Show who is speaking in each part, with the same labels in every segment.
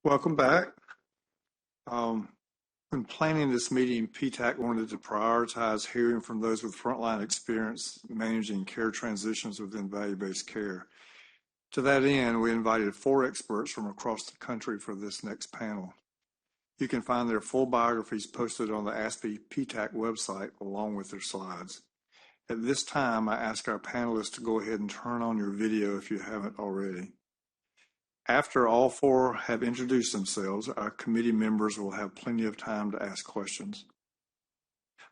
Speaker 1: Welcome back. When planning this meeting, PTAC wanted to prioritize hearing from those with frontline experience managing care transitions within value-based care. To that end, we invited 4 experts from across the country for this next panel. You can find their full biographies posted on the ASPE PTAC website along with their slides. At this time, I ask our panelists to go ahead and turn on your video if you haven't already. After all 4 have introduced themselves, our committee members will have plenty of time to ask questions.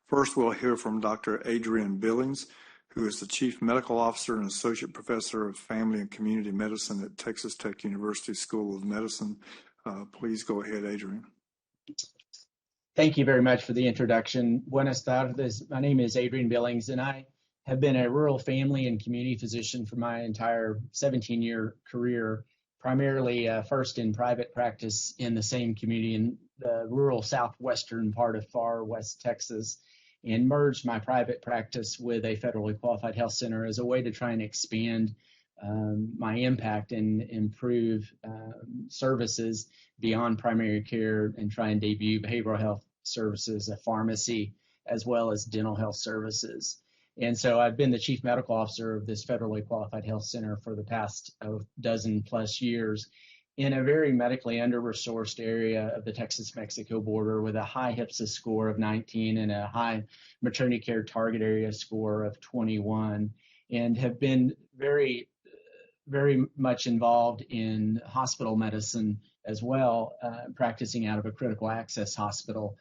Speaker 1: First, we'll hear from Dr. Adrian Billings, who is the Chief Medical Officer and Associate Professor of Family and Community Medicine at Texas Tech University School of Medicine. Please go ahead, Adrian.
Speaker 2: Thank you very much for the introduction. Buenas tardes. My name is Adrian Billings, and I have been a rural family and community physician for my entire 17-year career, primarily first in private practice in the same community in the rural southwestern part of far west Texas, and merged my private practice with a federally qualified health center as a way to try and expand my impact and improve services beyond primary care and try and debut behavioral health services, a pharmacy, as well as dental health services. And so I've been the chief medical officer of this federally qualified health center for the past 12+ years in a very medically under-resourced area of the Texas-Mexico border with a high HPSA score of 19 and a high maternity care target area score of 21, and have been very much involved in hospital medicine as well, practicing out of a critical access hospital,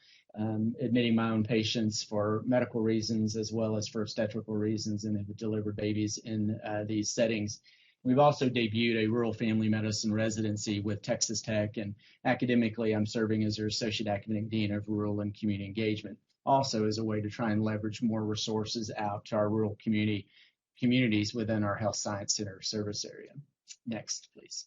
Speaker 2: admitting my own patients for medical reasons as well as for obstetrical reasons, and have delivered babies in these settings. We've also debuted a rural family medicine residency with Texas Tech, and academically I'm serving as their Associate Academic Dean of Rural and Community Engagement, also as a way to try and leverage more resources out to our rural communities within our health science center service area. Next, please.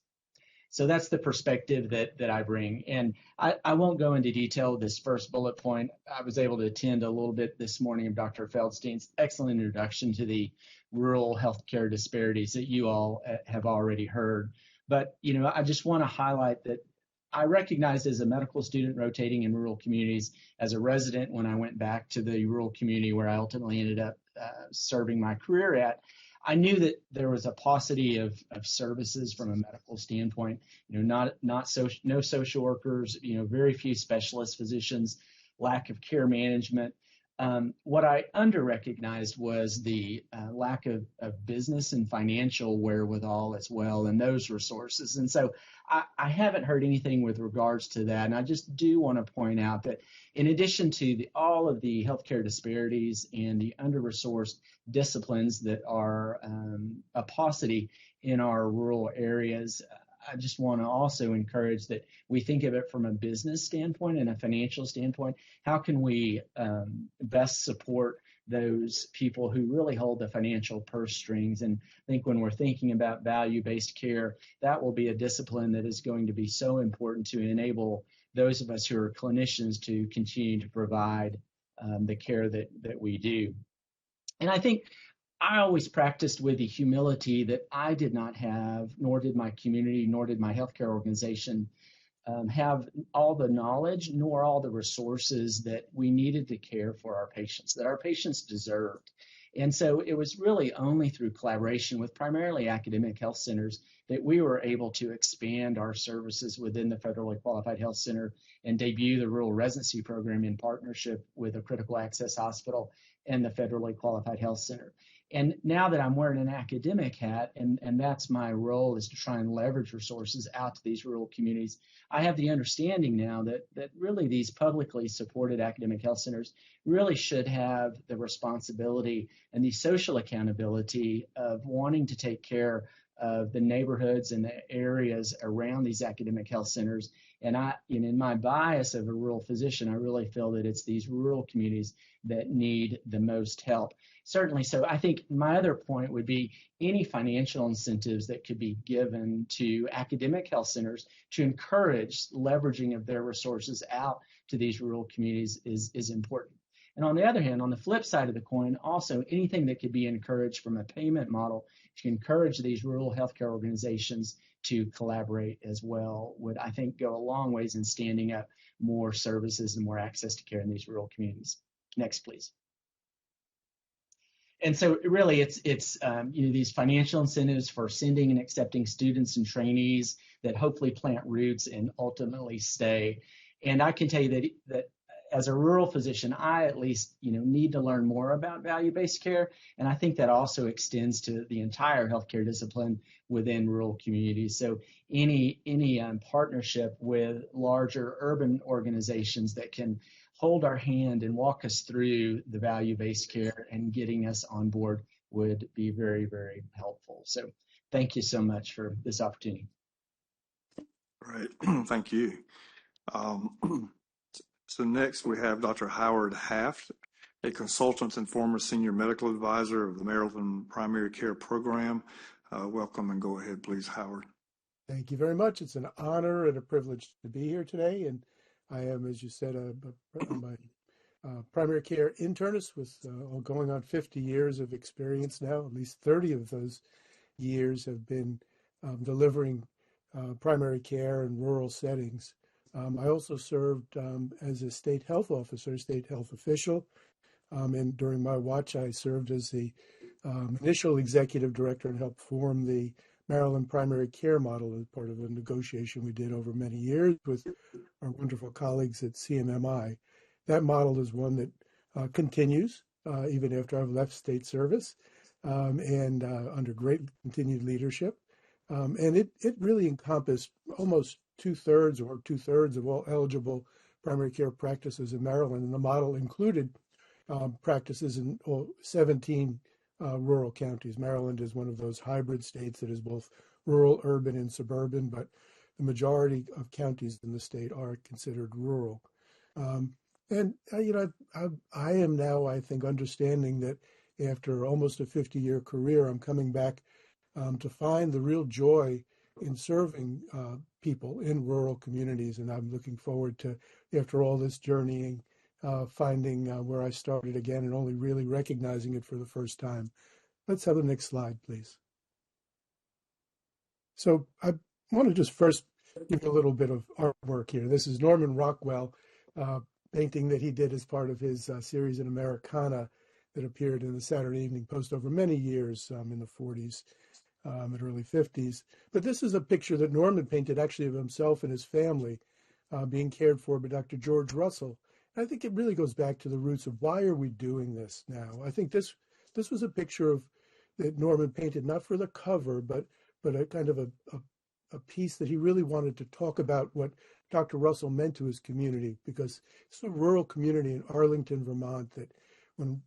Speaker 2: So that's the perspective that I bring. And I won't go into detail with this first bullet point. I was able to attend a little bit this morning of Dr. Feldstein's excellent introduction to the rural healthcare disparities that you all have already heard. But, I just want to highlight that I recognized as a medical student rotating in rural communities, as a resident when I went back to the rural community where I ultimately ended up serving my career at, I knew that there was a paucity of services from a medical standpoint. No social workers, very few specialist physicians, lack of care management. What I under-recognized was the lack of business and financial wherewithal as well, and those resources. And so I haven't heard anything with regards to that. And I just do want to point out that in addition to all of the healthcare disparities and the under-resourced disciplines that are a paucity in our rural areas, I just want to also encourage that we think of it from a business standpoint and a financial standpoint. How can we best support those people who really hold the financial purse strings? And I think when we're thinking about value-based care, that will be a discipline that is going to be so important to enable those of us who are clinicians to continue to provide the care that we do. And I think I always practiced with the humility that I did not have, nor did my community, nor did my healthcare organization have all the knowledge nor all the resources that we needed to care for our patients, that our patients deserved. And so it was really only through collaboration with primarily academic health centers that we were able to expand our services within the federally qualified health center and debut the rural residency program in partnership with a critical access hospital and the federally qualified health center. And now that I'm wearing an academic hat, and that's my role, is to try and leverage resources out to these rural communities, I have the understanding now that really these publicly supported academic health centers really should have the responsibility and the social accountability of wanting to take care of the neighborhoods and the areas around these academic health centers. And in my bias of a rural physician, I really feel that it's these rural communities that need the most help. Certainly. So I think my other point would be any financial incentives that could be given to academic health centers to encourage leveraging of their resources out to these rural communities is important. And on the other hand, on the flip side of the coin, also anything that could be encouraged from a payment model to encourage these rural healthcare organizations to collaborate as well would, I think, go a long ways in standing up more services and more access to care in these rural communities. Next, please. And so really it's these financial incentives for sending and accepting students and trainees that hopefully plant roots and ultimately stay. And I can tell you that as a rural physician, I at least need to learn more about value-based care, and I think that also extends to the entire healthcare discipline within rural communities. So any partnership with larger urban organizations that can hold our hand and walk us through the value-based care and getting us on board would be very, very helpful. So thank you so much for this opportunity.
Speaker 1: Great, thank you. So next we have Dr. Howard Haft, a consultant and former senior medical advisor of the Maryland Primary Care Program. Welcome, and go ahead, please, Howard.
Speaker 3: Thank you very much. It's an honor and a privilege to be here today. And I am, as you said, a primary care internist with going on 50 years of experience now. At least 30 of those years have been delivering primary care in rural settings. I also served as a state health officer, state health official. And during my watch, I served as the initial executive director and helped form the Maryland primary care model as part of a negotiation we did over many years with our wonderful colleagues at CMMI. That model is one that continues even after I've left state service and under great continued leadership. And it really encompassed almost two-thirds of all eligible primary care practices in Maryland. And the model included practices in 17 rural counties. Maryland is one of those hybrid states that is both rural, urban, and suburban, but the majority of counties in the state are considered rural. And I am now, I think, understanding that after almost a 50-year career, I'm coming back to find the real joy in serving people in rural communities. And I'm looking forward to, after all this journeying, finding where I started again and only really recognizing it for the first time. Let's have the next slide, please. So I want to just first give you a little bit of artwork here. This is Norman Rockwell painting that he did as part of his series in Americana that appeared in the Saturday Evening Post over many years in the 40s and early 50s. But this is a picture that Norman painted actually of himself and his family being cared for by Dr. George Russell. And I think it really goes back to the roots of why are we doing this now? I think this was a picture that Norman painted not for the cover, but a kind of a piece that he really wanted to talk about what Dr. Russell meant to his community, because it's a rural community in Arlington, Vermont, that when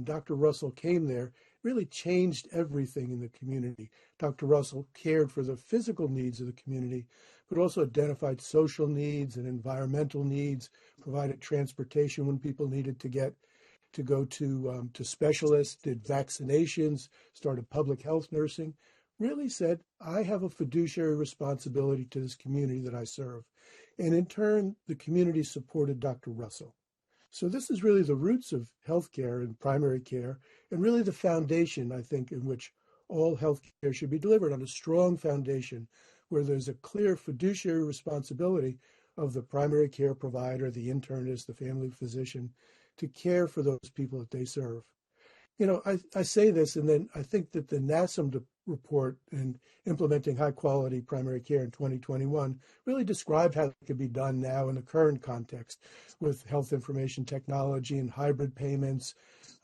Speaker 3: Dr. Russell came there, really changed everything in the community. Dr. Russell cared for the physical needs of the community, but also identified social needs and environmental needs, provided transportation when people needed to go to specialists, did vaccinations, started public health nursing, really said, I have a fiduciary responsibility to this community that I serve. And in turn, the community supported Dr. Russell. So this is really the roots of healthcare and primary care, and really the foundation, I think, in which all healthcare should be delivered, on a strong foundation where there's a clear fiduciary responsibility of the primary care provider, the internist, the family physician, to care for those people that they serve. I say this, and then I think that the NASM report in implementing high quality primary care in 2021 really described how it could be done now in the current context with health information technology and hybrid payments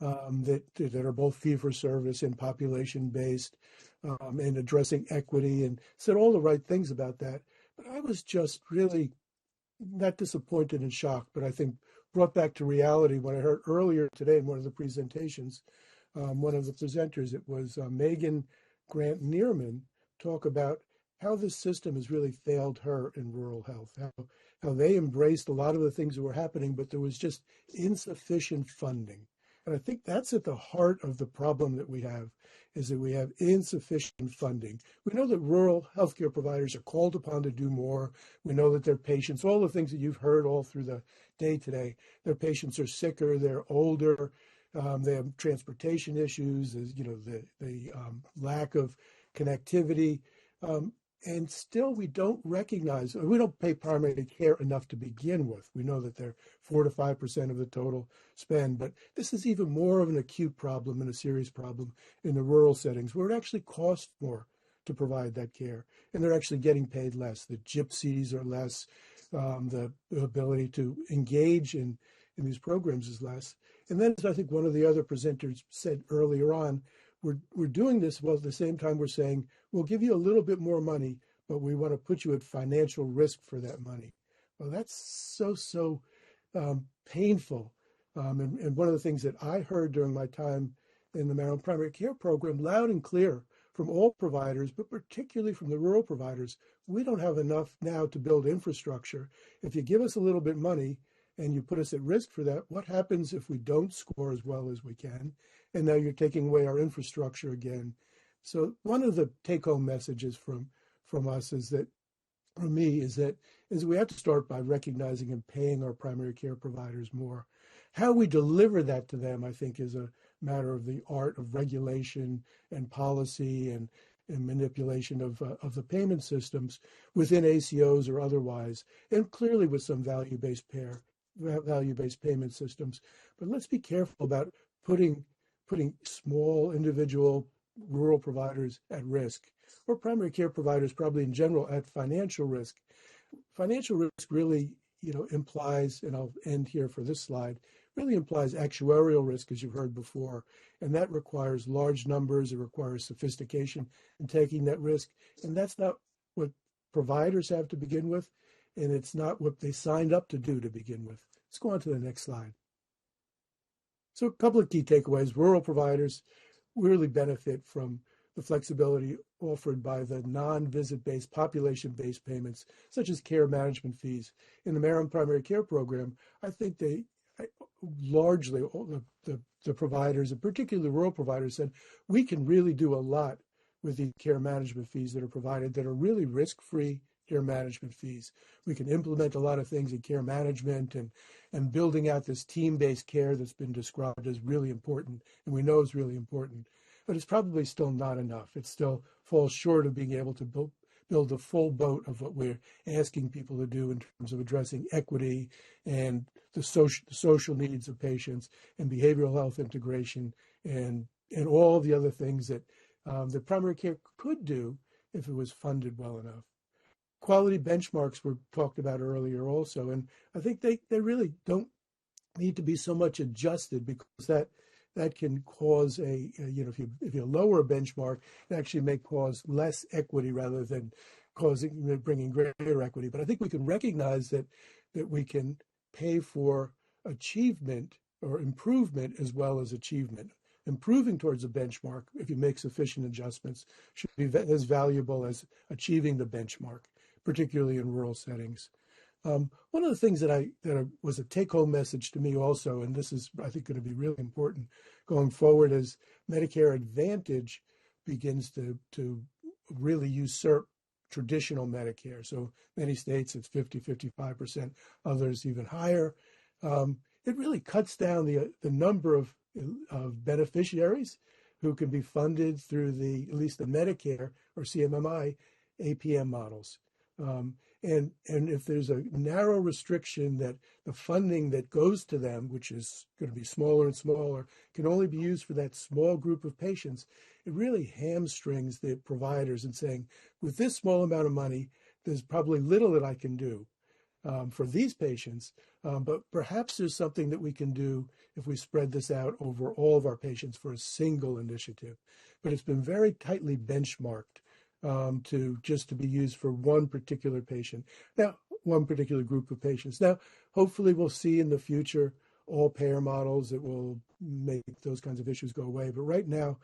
Speaker 3: that are both fee for service and population based, and addressing equity, and said all the right things about that. But I was just really not disappointed and shocked, but I think brought back to reality when I heard earlier today in one of the presentations, one of the presenters, it was Megan Grant Neerman, talk about how this system has really failed her in rural health, how they embraced a lot of the things that were happening, but there was just insufficient funding. And I think that's at the heart of the problem that we have, is that we have insufficient funding. We know that rural healthcare providers are called upon to do more. We know that their patients, all the things that you've heard all through the day today, their patients are sicker, they're older, they have transportation issues, the lack of connectivity. And still we don't recognize, we don't pay primary care enough to begin with. We know that they're 4 to 5% of the total spend, but this is even more of an acute problem and a serious problem in the rural settings where it actually costs more to provide that care. And they're actually getting paid less. The gypsies are less. The ability to engage in these programs is less. And then, as I think one of the other presenters said earlier on, we're doing this while at the same time we're saying, we'll give you a little bit more money, but we want to put you at financial risk for that money. Well, that's so painful. And one of the things that I heard during my time in the Maryland primary care program, loud and clear from all providers, but particularly from the rural providers, we don't have enough now to build infrastructure. If you give us a little bit money and you put us at risk for that, what happens if we don't score as well as we can? And now you're taking away our infrastructure again. So one of the take-home messages from us is that, for me, is we have to start by recognizing and paying our primary care providers more. How we deliver that to them, I think, is a matter of the art of regulation and policy and manipulation of the payment systems within ACOs or otherwise, and clearly with some value-based payment systems. But let's be careful about putting small individual rural providers at risk, or primary care providers probably in general at financial risk. Financial risk really, implies, and I'll end here for this slide, really implies actuarial risk, as you've heard before. And that requires large numbers, it requires sophistication in taking that risk. And that's not what providers have to begin with, and it's not what they signed up to do to begin with. Let's go on to the next slide. So a couple of key takeaways. Rural providers really benefit from the flexibility offered by the non-visit-based, population-based payments, such as care management fees. In the Maryland Primary Care Program, I think they largely, all the providers, and particularly the rural providers, said, we can really do a lot with the care management fees that are provided that are really risk-free care management fees. We can implement a lot of things in care management and building out this team-based care that's been described as really important, and we know is really important. But it's probably still not enough. It still falls short of being able to build the full boat of what we're asking people to do in terms of addressing equity and the social needs of patients and behavioral health integration and all the other things that that primary care could do if it was funded well enough. Quality benchmarks were talked about earlier also, and I think they really don't need to be so much adjusted, because that can cause if you lower a benchmark, it actually may cause less equity rather than bringing greater equity. But I think we can recognize that we can pay for achievement or improvement as well as achievement. Improving towards a benchmark, if you make sufficient adjustments, should be as valuable as achieving the benchmark, particularly in rural settings. One of the things that was a take-home message to me also, and this is, I think, going to be really important going forward, as Medicare Advantage begins to really usurp traditional Medicare. So many states it's 50-55%, others even higher. It really cuts down the number of beneficiaries who can be funded through at least the Medicare or CMMI APM models. And if there's a narrow restriction that the funding that goes to them, which is going to be smaller and smaller, can only be used for that small group of patients, it really hamstrings the providers in saying, with this small amount of money, there's probably little that I can do for these patients, but perhaps there's something that we can do if we spread this out over all of our patients for a single initiative. But it's been very tightly benchmarked to be used for one particular patient. Now, one particular group of patients. Now, hopefully we'll see in the future all payer models that will make those kinds of issues go away. But right now,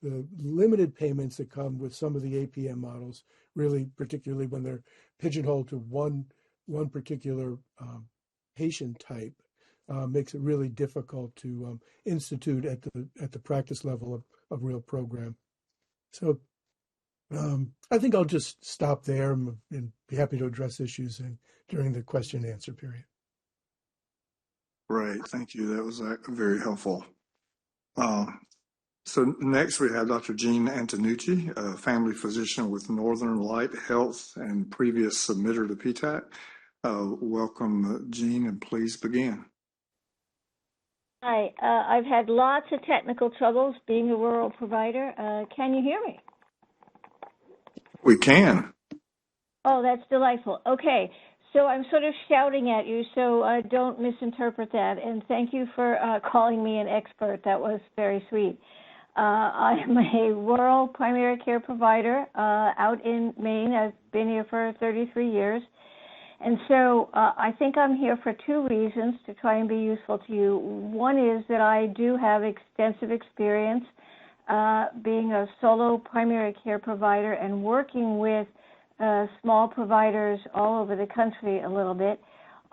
Speaker 3: the limited payments that come with some of the APM models, really, particularly when they're pigeonholed to one particular patient type, makes it really difficult to institute at the practice level of real program. So I think I'll just stop there and be happy to address issues during the question and answer period.
Speaker 1: Great, thank you. That was very helpful. So next we have Dr. Jean Antonucci, a family physician with Northern Light Health and previous submitter to PTAC. Welcome, Jean, and please begin.
Speaker 4: Hi, I've had lots of technical troubles being a rural provider. Can you hear me?
Speaker 1: We can.
Speaker 4: Oh, that's delightful. Okay, so I'm sort of shouting at you, so don't misinterpret that. And thank you for calling me an expert. That was very sweet. I'm a rural primary care provider out in Maine. I've been here for 33 years. And so I think I'm here for two reasons to try and be useful to you. One is that I do have extensive experience being a solo primary care provider and working with small providers all over the country a little bit.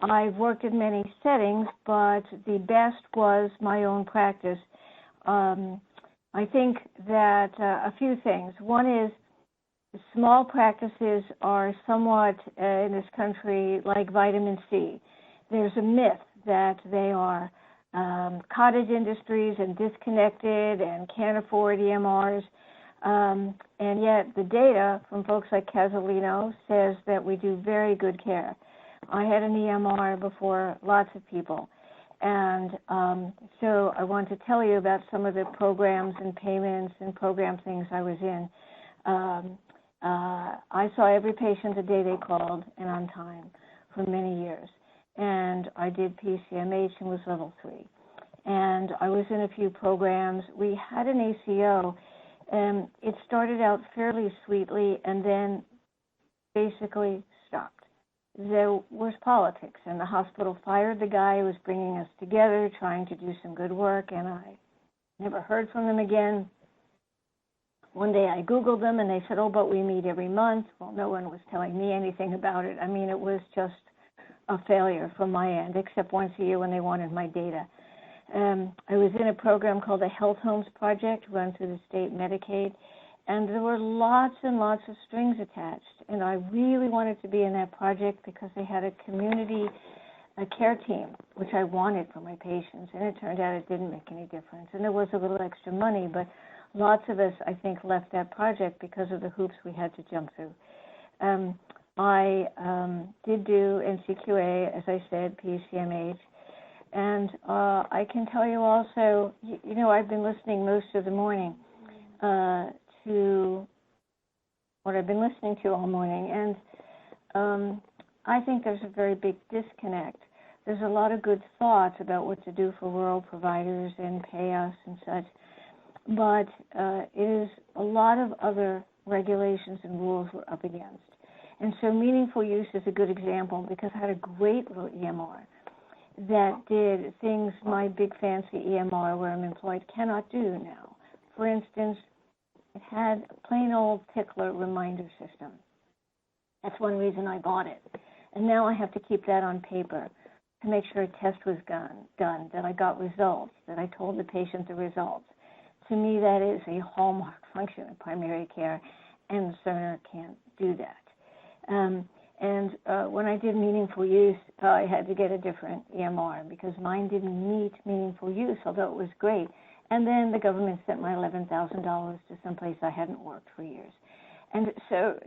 Speaker 4: I've worked in many settings, but the best was my own practice. I think that a few things. One is small practices are somewhat in this country like vitamin C. There's a myth that they are cottage industries and disconnected and can't afford EMRs. And yet the data from folks like Casalino says that we do very good care. I had an EMR before lots of people. And so I want to tell you about some of the programs and payments and program things I was in. I saw every patient the day they called and on time for many years. And I did PCMH and was level 3. And I was in a few programs. We had an ACO, and it started out fairly sweetly and then basically stopped. There was politics, and the hospital fired the guy who was bringing us together, trying to do some good work, and I never heard from them again. One day I Googled them, and they said, oh, but we meet every month. Well, no one was telling me anything about it. I mean, it was just a failure from my end, except once a year when they wanted my data. I was in a program called the Health Homes Project, run through the state Medicaid, and there were lots and lots of strings attached. And I really wanted to be in that project because they had a community care team, which I wanted for my patients. And it turned out it didn't make any difference. And there was a little extra money, but lots of us, I think, left that project because of the hoops we had to jump through. I did do NCQA, as I said, PCMH. And I can tell you also, you know, I've been listening most of the morning to what I've been listening to all morning. And I think there's a very big disconnect. There's a lot of good thoughts about what to do for rural providers and pay us and such. But it is a lot of other regulations and rules we're up against. And so meaningful use is a good example because I had a great little EMR that did things my big fancy EMR where I'm employed cannot do now. For instance, it had a plain old tickler reminder system. That's one reason I bought it. And now I have to keep that on paper to make sure a test was done, that I got results, that I told the patient the results. To me, that is a hallmark function of primary care, and Cerner can't do that. When I did meaningful use, I had to get a different EMR because mine didn't meet meaningful use, although it was great. And then the government sent my $11,000 to someplace I hadn't worked for years. And so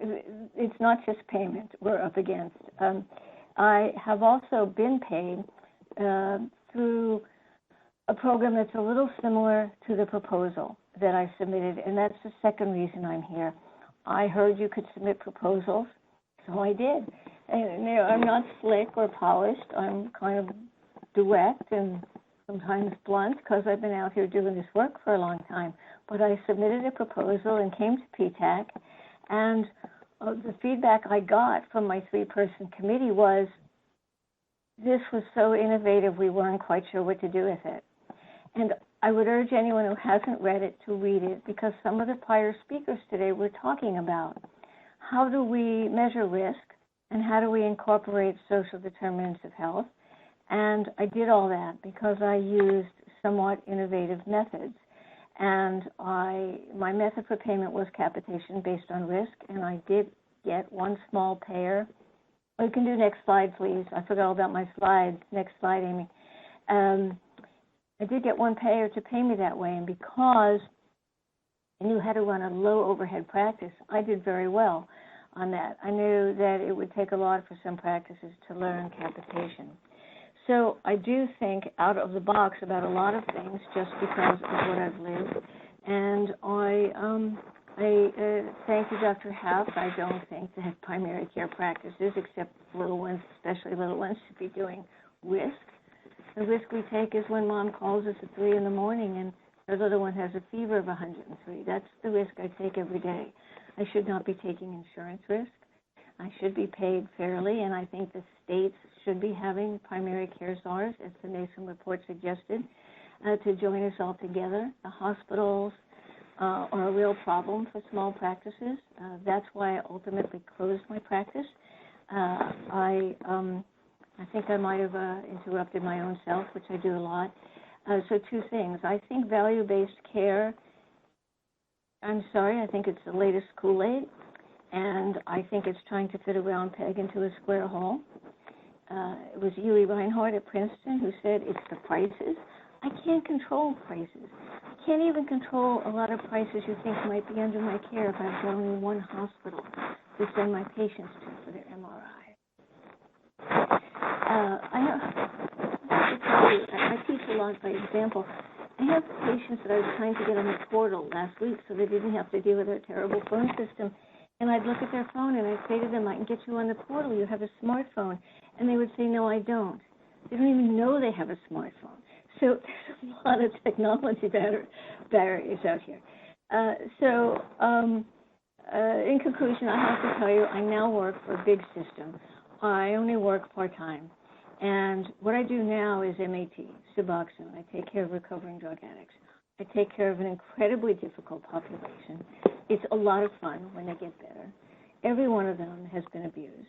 Speaker 4: it's not just payment we're up against. I have also been paid through a program that's a little similar to the proposal that I submitted, and that's the second reason I'm here. I heard you could submit proposals, so I did. And, you know, I'm not slick or polished. I'm kind of direct and sometimes blunt because I've been out here doing this work for a long time. But I submitted a proposal and came to PTAC, and the feedback I got from my 3-person committee was, this was so innovative we weren't quite sure what to do with it. And I would urge anyone who hasn't read it to read it because some of the prior speakers today were talking about how do we measure risk and how do we incorporate social determinants of health. And I did all that because I used somewhat innovative methods. And my method for payment was capitation based on risk, and I did get one small payer. Oh, you can do next slide, please. I forgot all about my slides. Next slide, Amy. I did get one payer to pay me that way, and because I knew how to run a low overhead practice. I did very well on that. I knew that it would take a lot for some practices to learn capitation. So I do think out of the box about a lot of things just because of what I've lived. And I thank you, Dr. Haft. I don't think that primary care practices, except little ones, especially little ones, should be doing risk. The risk we take is when mom calls us at 3 in the morning and her little one has a fever of 103. That's the risk I take every day. I should not be taking insurance risk. I should be paid fairly, and I think the states should be having primary care czars, as the Mason report suggested, to join us all together. The hospitals are a real problem for small practices. That's why I ultimately closed my practice. I think I might have interrupted my own self, which I do a lot. So two things. I think value-based care, I'm sorry, I think it's the latest Kool-Aid, and I think it's trying to fit a round peg into a square hole. It was Ely Reinhardt at Princeton who said it's the prices. I can't control prices. I can't even control a lot of prices you think might be under my care if I've got only one hospital to send my patients to for their MRI. I teach a lot by example. I have patients that I was trying to get on the portal last week so they didn't have to deal with their terrible phone system. And I'd look at their phone and I'd say to them, I can get you on the portal. You have a smartphone. And they would say, no, I don't. They don't even know they have a smartphone. So there's a lot of technology barriers out here. In conclusion, I have to tell you, I now work for a big system. I only work part-time. And what I do now is MAT, Suboxone. I take care of recovering drug addicts. I take care of an incredibly difficult population. It's a lot of fun when they get better. Every one of them has been abused.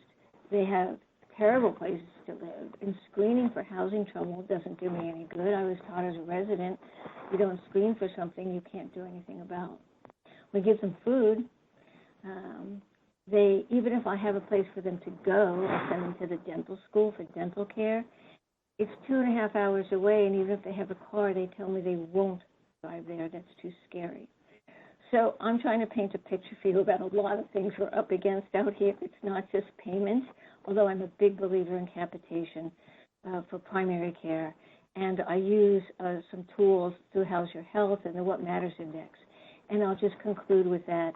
Speaker 4: They have terrible places to live, and screening for housing trouble doesn't do me any good. I was taught as a resident, you don't screen for something you can't do anything about. We give them food. Even if I have a place for them to go, I send them to the dental school for dental care. It's 2.5 hours away, and even if they have a car, they tell me they won't drive there. That's too scary. So I'm trying to paint a picture for you about a lot of things we're up against out here. It's not just payment, although I'm a big believer in capitation for primary care. And I use some tools through How's Your Health and the What Matters Index. And I'll just conclude with that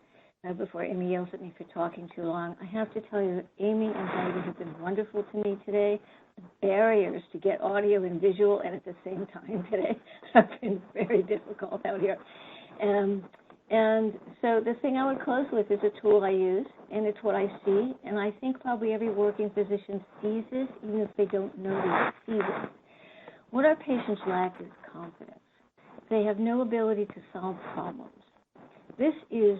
Speaker 4: before Amy yells at me for talking too long. I have to tell you that Amy and Heidi have been wonderful to me today. The barriers to get audio and visual and at the same time today have been very difficult out here. And so the thing I would close with is a tool I use, and it's what I see. And I think probably every working physician sees this, even if they don't know they see this. What our patients lack is confidence. They have no ability to solve problems. This is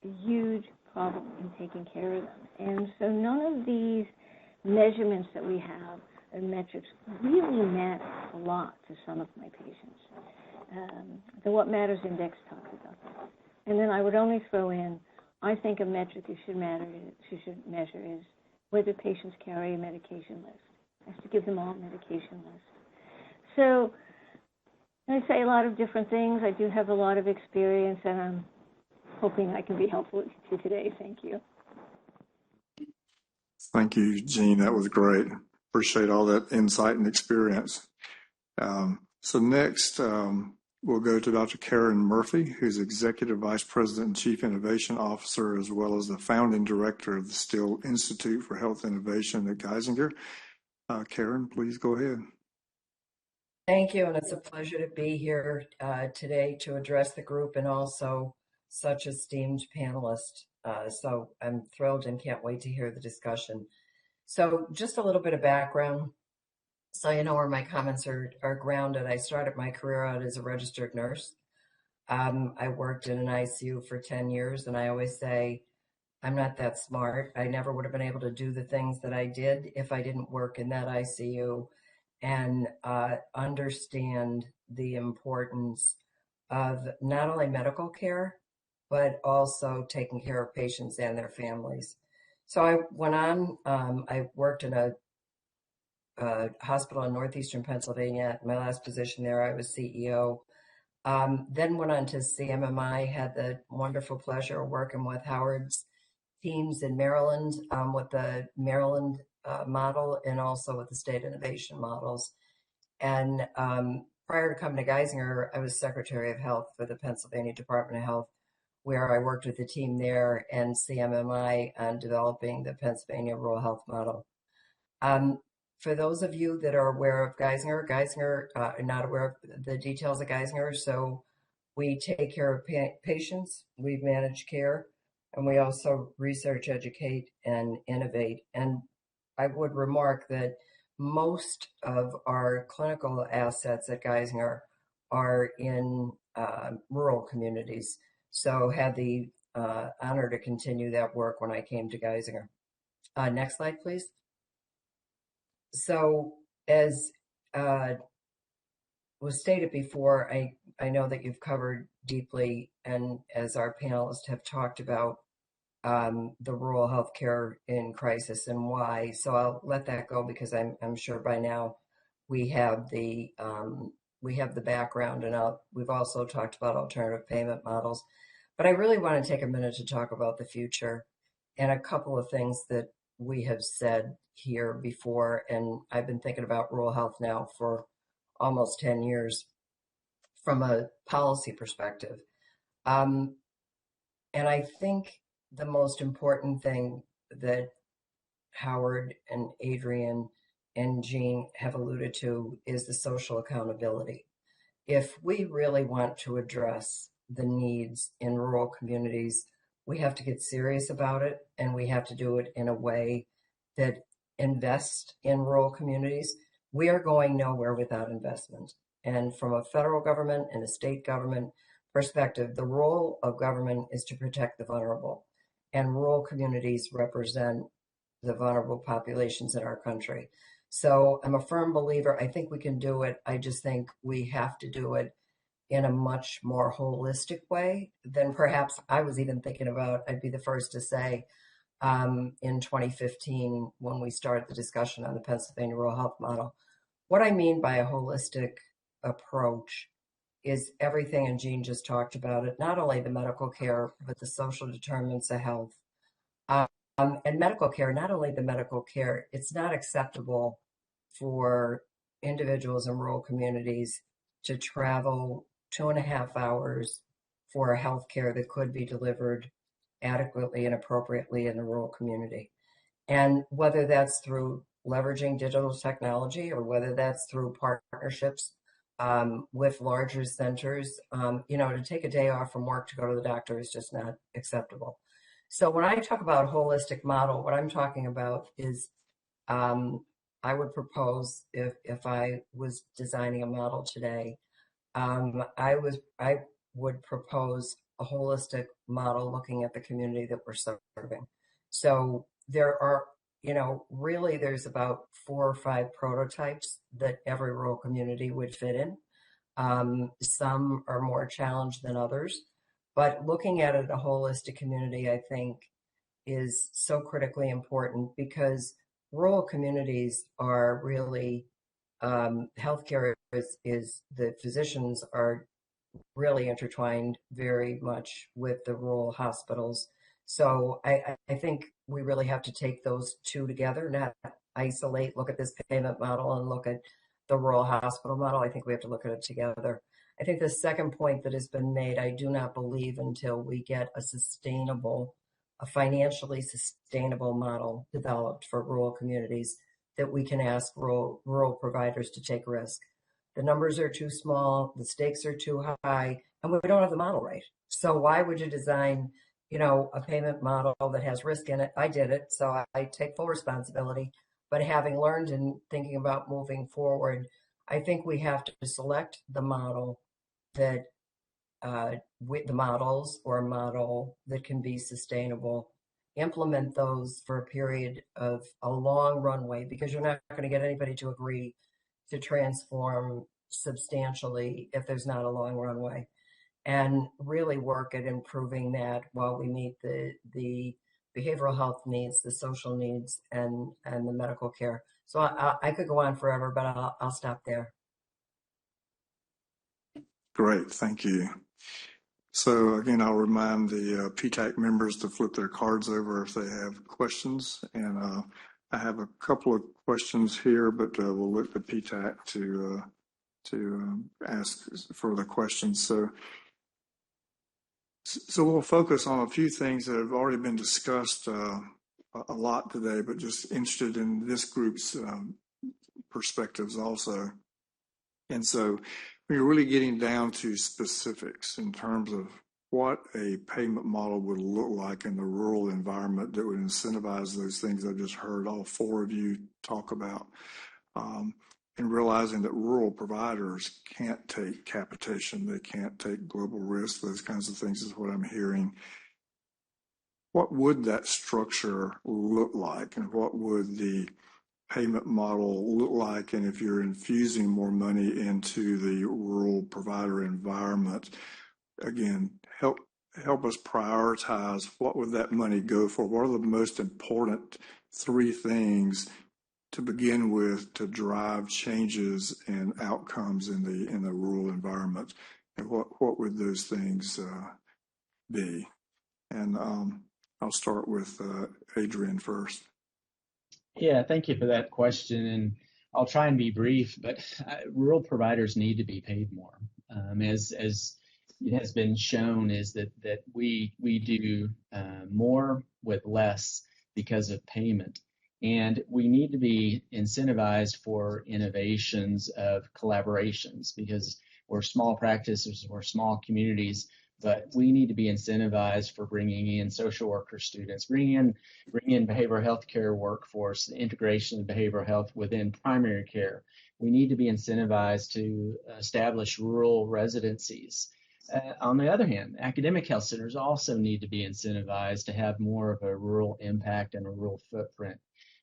Speaker 4: a huge problem in taking care of them. And so none of these measurements that we have and metrics really matter a lot to some of my patients. The What Matters Index talks about that. And then I would only throw in, I think a metric you should measure is whether patients carry a medication list. I have to give them all a medication list. So I say a lot of different things. I do have a lot of experience, and I'm hoping I can be helpful to you today. Thank you.
Speaker 1: Thank you, Jean. That was great. Appreciate all that insight and experience. So next, we'll go to Dr. Karen Murphy, who's Executive Vice President and Chief Innovation Officer, as well as the founding director of the Steele Institute for Health Innovation at Geisinger. Karen, please go ahead.
Speaker 5: Thank you, and it's a pleasure to be here today to address the group and also such esteemed panelists. So I'm thrilled and can't wait to hear the discussion. So just a little bit of background, so you know where my comments are grounded. I started my career out as a registered nurse. I worked in an ICU for 10 years, and I always say, I'm not that smart. I never would have been able to do the things that I did if I didn't work in that ICU and understand the importance of not only medical care, but also taking care of patients and their families. So I went on, I worked in a hospital in northeastern Pennsylvania. My last position there, I was CEO Then went on to CMMI, had the wonderful pleasure of working with Howard's teams in Maryland with the Maryland model and also with the state innovation models. And prior to coming to Geisinger, I was Secretary of Health for the Pennsylvania Department of Health, where I worked with the team there and CMMI on developing the Pennsylvania Rural Health Model. For those of you that are aware of Geisinger are not aware of the details of Geisinger, so we take care of patients, we manage care, and we also research, educate, and innovate. And I would remark that most of our clinical assets at Geisinger are in rural communities. So had the honor to continue that work when I came to Geisinger. Next slide, please. So as was stated before, I know that you've covered deeply, and as our panelists have talked about, the rural healthcare in crisis and why. So I'll let that go because I'm sure by now we have the background, and we've also talked about alternative payment models. But I really want to take a minute to talk about the future and a couple of things that we have said here before, and I've been thinking about rural health now for almost 10 years from a policy perspective. And I think the most important thing that Howard and Adrian and Jean have alluded to is the social accountability. If we really want to address the needs in rural communities, we have to get serious about it, and we have to do it in a way that invests in rural communities. We are going nowhere without investment. And from a federal government and a state government perspective, the role of government is to protect the vulnerable. And rural communities represent the vulnerable populations in our country. So I'm a firm believer. I think we can do it. I just think we have to do it in a much more holistic way than perhaps I was even thinking about. I'd be the first to say in 2015 when we started the discussion on the Pennsylvania Rural Health Model. What I mean by a holistic approach is everything, and Jean just talked about it, not only the medical care, but the social determinants of health. And medical care, not only the medical care, it's not acceptable for individuals in rural communities to travel 2.5 hours for health care that could be delivered adequately and appropriately in the rural community. And whether that's through leveraging digital technology or whether that's through partnerships with larger centers, to take a day off from work to go to the doctor is just not acceptable. So when I talk about holistic model, what I'm talking about is I would propose, if I was designing a model today, I would propose a holistic model looking at the community that we're serving. So there are, really there's about 4 or 5 prototypes that every rural community would fit in. Some are more challenged than others, but looking at it a holistic community, I think, is so critically important because rural communities are really, healthcare is the physicians are really intertwined very much with the rural hospitals. So I think we really have to take those two together, not isolate, look at this payment model and look at the rural hospital model. I think we have to look at it together. I think the second point that has been made, I do not believe until we get a financially sustainable model developed for rural communities that we can ask rural providers to take risk. The numbers are too small, the stakes are too high, and we don't have the model right. So why would you design, a payment model that has risk in it? I did it, so I take full responsibility. But having learned and thinking about moving forward, I think we have to select the model that with the models or a model that can be sustainable, implement those for a period of a long runway, because you're not going to get anybody to agree to transform substantially if there's not a long runway, and really work at improving that while we meet the behavioral health needs, the social needs, and the medical care. So I could go on forever, but I'll stop there.
Speaker 1: Great, thank you. So again, I'll remind the PTAC members to flip their cards over if they have questions. And I have a couple of questions here, but we'll look to PTAC to ask further questions. So we'll focus on a few things that have already been discussed a lot today, but just interested in this group's perspectives also. And so we're really getting down to specifics in terms of what a payment model would look like in the rural environment that would incentivize those things I just heard all four of you talk about. And realizing that rural providers can't take capitation, they can't take global risk, those kinds of things is what I'm hearing. What would that structure look like, and what would the payment model look like? And if you're infusing more money into the rural provider environment, again, help us prioritize what would that money go for? What are the most important three things to begin with to drive changes and outcomes in the rural environment? And what would those things be? And I'll start with Adrian first.
Speaker 2: Yeah, thank you for that question. And I'll try and be brief, but rural providers need to be paid more. As it has been shown, is that we do more with less because of payment. And we need to be incentivized for innovations of collaborations, because we're small practices, we're small communities, but we need to be incentivized for bringing in social worker students, bringing in behavioral health care workforce, the integration of behavioral health within primary care. We need to be incentivized to establish rural residencies. On the other hand, academic health centers also need to be incentivized to have more of a rural impact and a rural footprint.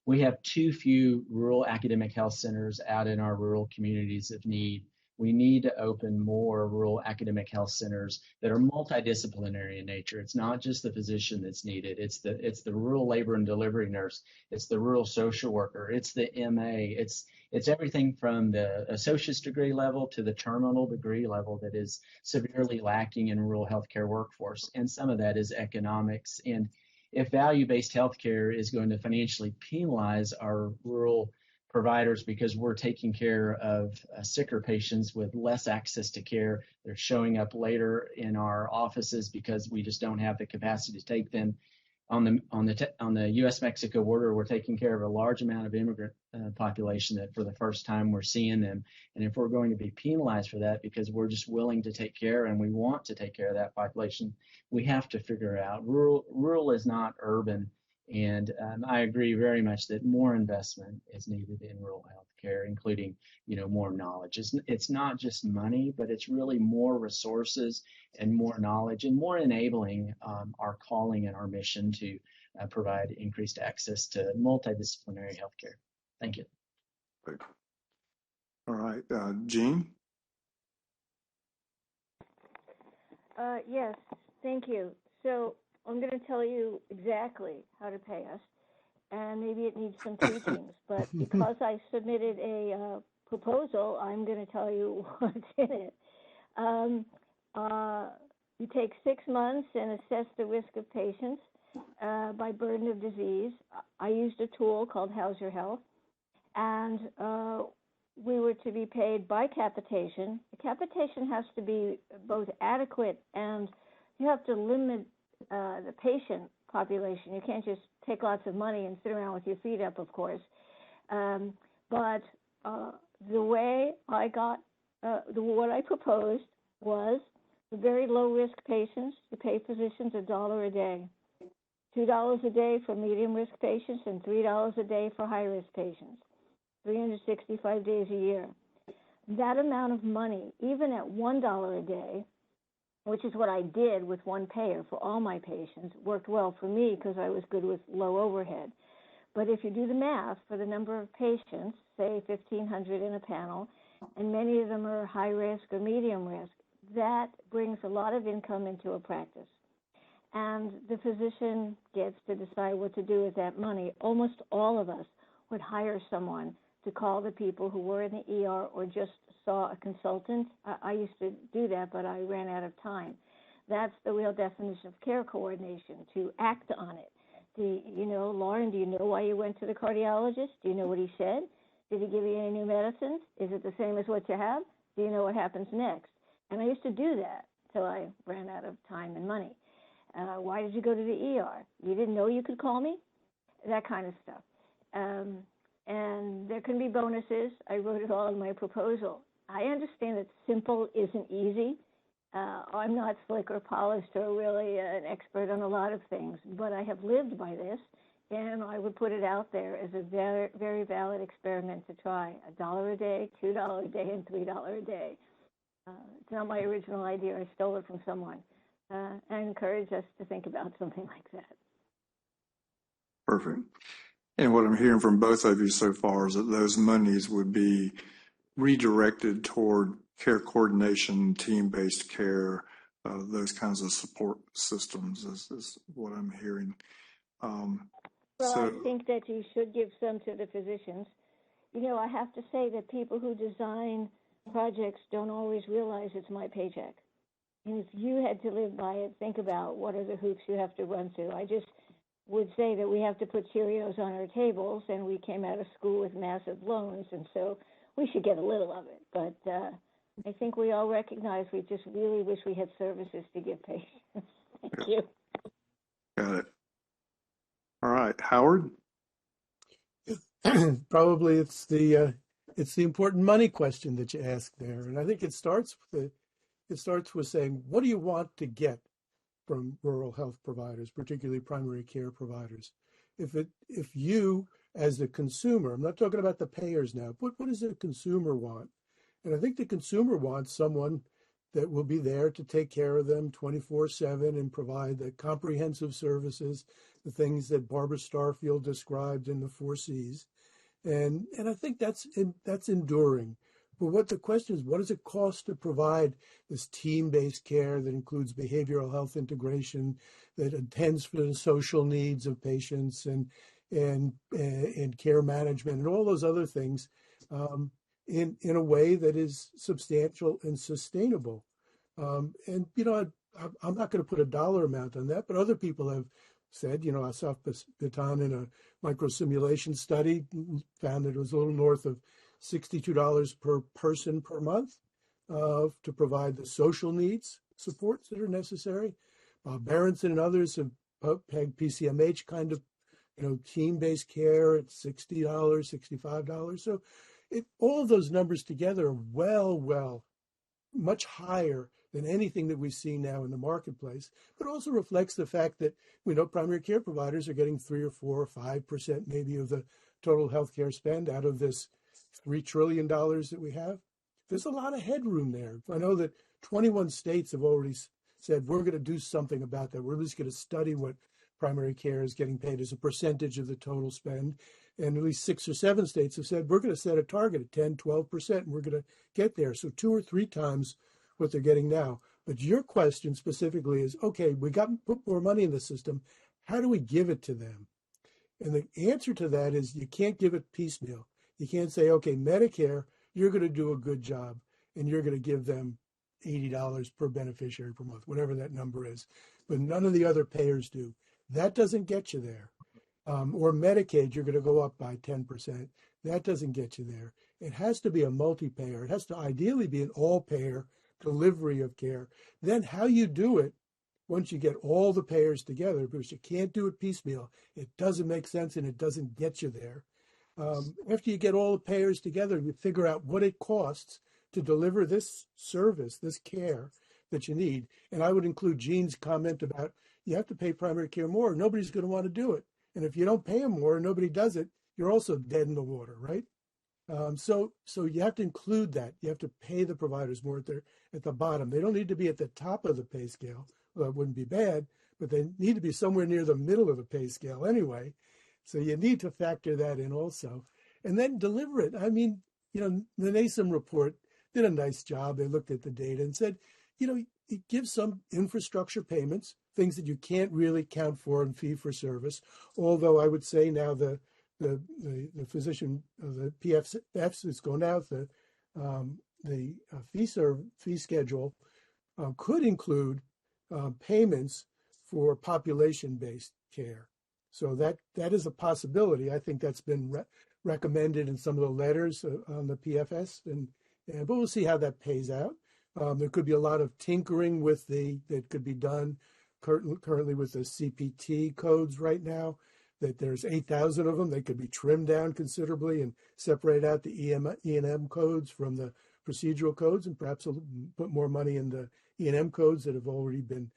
Speaker 2: We have too few rural academic health centers out in our rural communities of need. We need to open more rural academic health centers that are multidisciplinary in nature. It's not just the physician that's needed. It's the rural labor and delivery nurse. It's the rural social worker. It's the MA. It's everything from the associate's degree level to the terminal degree level that is severely lacking in rural healthcare workforce. And some of that is economics. And if value-based healthcare is going to financially penalize our rural providers because we're taking care of sicker patients with less access to care, they're showing up later in our offices because we just don't have the capacity to take them. On the U.S.-Mexico border, we're taking care of a large amount of immigrant population that for the first time we're seeing them. And if we're going to be penalized for that because we're just willing to take care and we want to take care of that population, we have to figure out rural is not urban. And I agree very much that more investment is needed in rural healthcare, including, more knowledge. It's not just money, but it's really more resources and more knowledge and more enabling our calling and our mission to provide increased access to multidisciplinary healthcare. Thank you.
Speaker 1: Great. All right, Jean?
Speaker 4: Yes, thank you. So I'm going to tell you exactly how to pay us, and maybe it needs some teachings, but because I submitted a proposal, I'm going to tell you what's in it. You take 6 months and assess the risk of patients by burden of disease. I used a tool called How's Your Health, and we were to be paid by capitation. The capitation has to be both adequate and you have to limit the patient population. You can't just take lots of money and sit around with your feet up, of course. But the way I got, what I proposed was for very low risk patients, you pay physicians $1 a day, $2 a day for medium risk patients, and $3 a day for high risk patients, 365 days a year. That amount of money, even at $1 a day, which is what I did with one payer for all my patients, worked well for me because I was good with low overhead. But if you do the math for the number of patients, say 1,500 in a panel, and many of them are high risk or medium risk, that brings a lot of income into a practice. And the physician gets to decide what to do with that money. Almost all of us would hire someone to call the people who were in the ER or just saw a consultant. I used to do that, but I ran out of time. That's the real definition of care coordination, to act on it. Lauren, do you know why you went to the cardiologist? Do you know what he said? Did he give you any new medicines? Is it the same as what you have? Do you know what happens next? And I used to do that till I ran out of time and money. Why did you go to the ER? You didn't know you could call me? That kind of stuff. And there can be bonuses. I wrote it all in my proposal. I understand that simple isn't easy. I'm not slick or polished or really an expert on a lot of things, but I have lived by this, and I would put it out there as a very, very valid experiment to try. $1 a day, $2 a day, and $3 a day. It's not my original idea. I stole it from someone. I encourage us to think about something like that.
Speaker 1: Perfect. And what I'm hearing from both of you so far is that those monies would be redirected toward care coordination, team-based care, those kinds of support systems is what I'm hearing.
Speaker 4: I think that you should give some to the physicians. I have to say that people who design projects don't always realize it's my paycheck. And if you had to live by it, think about what are the hoops you have to run through. I just would say that we have to put Cheerios on our tables, and we came out of school with massive loans, and so we should get a little of it. But I think we all recognize we just really wish we had services to give patients. Thank you.
Speaker 1: Got it. All right, Howard?
Speaker 3: Probably it's the important money question that you asked there, and I think it starts with saying, what do you want to get from rural health providers, particularly primary care providers? If you, as the consumer, I'm not talking about the payers now, but what does the consumer want? And I think the consumer wants someone that will be there to take care of them 24/7 and provide the comprehensive services, the things that Barbara Starfield described in the 4 C's. And I think that's enduring. But what the question is, what does it cost to provide this team-based care that includes behavioral health integration, that attends for the social needs of patients and care management and all those other things in a way that is substantial and sustainable? I'm not going to put a dollar amount on that, but other people have said, Asaf Batan in a microsimulation study found that it was a little north of $62 per person per month to provide the social needs supports that are necessary. Bob Berenson and others have pegged PCMH kind of, team-based care at $60, $65. So all of those numbers together are well, much higher than anything that we see now in the marketplace, but also reflects the fact that we know primary care providers are getting 3 or 4 or 5% maybe of the total healthcare spend out of this $3 trillion that we have. There's a lot of headroom there. I know that 21 states have already said, we're going to do something about that. We're at least going to study what primary care is getting paid as a percentage of the total spend. And at least 6 or 7 states have said, we're going to set a target at 10, 12%, and we're going to get there. So 2 or 3 times what they're getting now. But your question specifically is, okay, we put more money in the system. How do we give it to them? And the answer to that is you can't give it piecemeal. You can't say, okay, Medicare, you're going to do a good job, and you're going to give them $80 per beneficiary per month, whatever that number is. But none of the other payers do. That doesn't get you there. Or Medicaid, you're going to go up by 10%. That doesn't get you there. It has to be a multi-payer. It has to ideally be an all-payer delivery of care. Then how you do it, once you get all the payers together, because you can't do it piecemeal, it doesn't make sense and it doesn't get you there. After you get all the payers together, you figure out what it costs to deliver this service, this care that you need. And I would include Jean's comment about you have to pay primary care more. Nobody's going to want to do it. And if you don't pay them more and nobody does it, you're also dead in the water, right? So you have to include that. You have to pay the providers more at the bottom. They don't need to be at the top of the pay scale. Well, that wouldn't be bad, but they need to be somewhere near the middle of the pay scale anyway. So you need to factor that in also. And then deliver it. I mean, the NASM report did a nice job. They looked at the data and said, it gives some infrastructure payments, things that you can't really count for in fee for service. Although I would say now the the physician, the PFS is going out, the fee schedule could include payments for population-based care. So that is a possibility. I think that's been recommended in some of the letters on the PFS, but we'll see how that pays out. There could be a lot of tinkering that could be done currently with the CPT codes right now, that there's 8,000 of them. They could be trimmed down considerably and separate out the E&M codes from the procedural codes, and perhaps put more money in the E&M codes that have already been,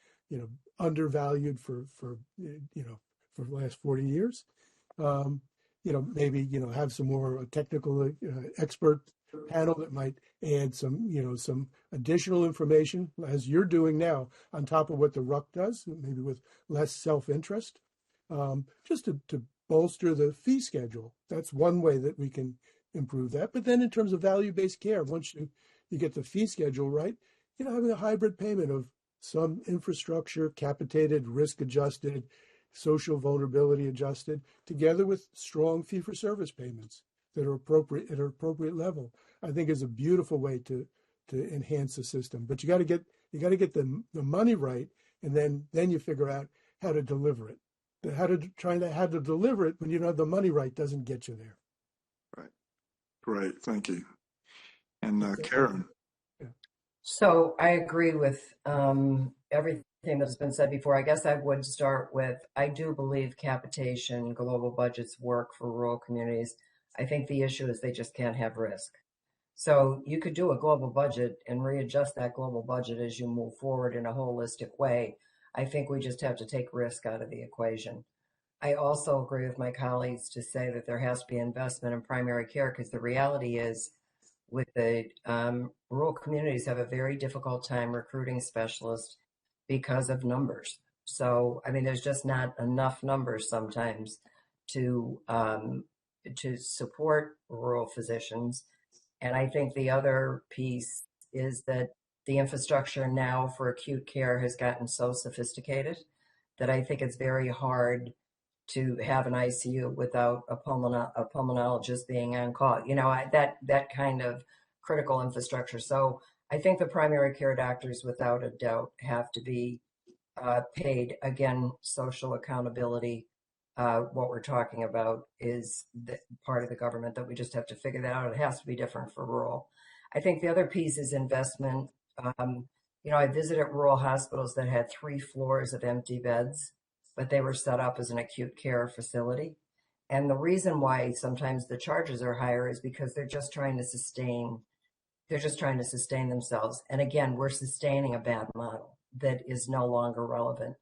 Speaker 3: undervalued for the last 40 years. Maybe, have some more technical expert panel that might add some additional information, as you're doing now, on top of what the RUC does, maybe with less self-interest, just to bolster the fee schedule. That's one way that we can improve that. But then in terms of value-based care, once you get the fee schedule right, having a hybrid payment of some infrastructure, capitated, risk-adjusted, social vulnerability adjusted, together with strong fee-for-service payments that are appropriate at an appropriate level, I think is a beautiful way to enhance the system. But you got to get the money right, and then you figure out how to deliver it. How to deliver it when you don't have the money right doesn't get you there.
Speaker 1: Right. Great. Thank you. And Karen.
Speaker 3: Yeah.
Speaker 5: So I agree with everything that has been said before. I guess I would start with, I do believe capitation, global budgets work for rural communities. I think the issue is they just can't have risk. So you could do a global budget and readjust that global budget as you move forward in a holistic way. I think we just have to take risk out of the equation. I also agree with my colleagues to say that there has to be investment in primary care, because the reality is, with the rural communities have a very difficult time recruiting specialists because of numbers. So, there's just not enough numbers sometimes to support rural physicians. And I think the other piece is that the infrastructure now for acute care has gotten so sophisticated that I think it's very hard to have an ICU without a pulmonologist being on call. That kind of critical infrastructure. So I think the primary care doctors, without a doubt, have to be paid. Again, social accountability. What we're talking about is the part of the government that we just have to figure that out. It has to be different for rural. I think the other piece is investment. I visited rural hospitals that had 3 floors of empty beds, but they were set up as an acute care facility. And the reason why sometimes the charges are higher is because they're just trying to sustain themselves. And again, we're sustaining a bad model that is no longer relevant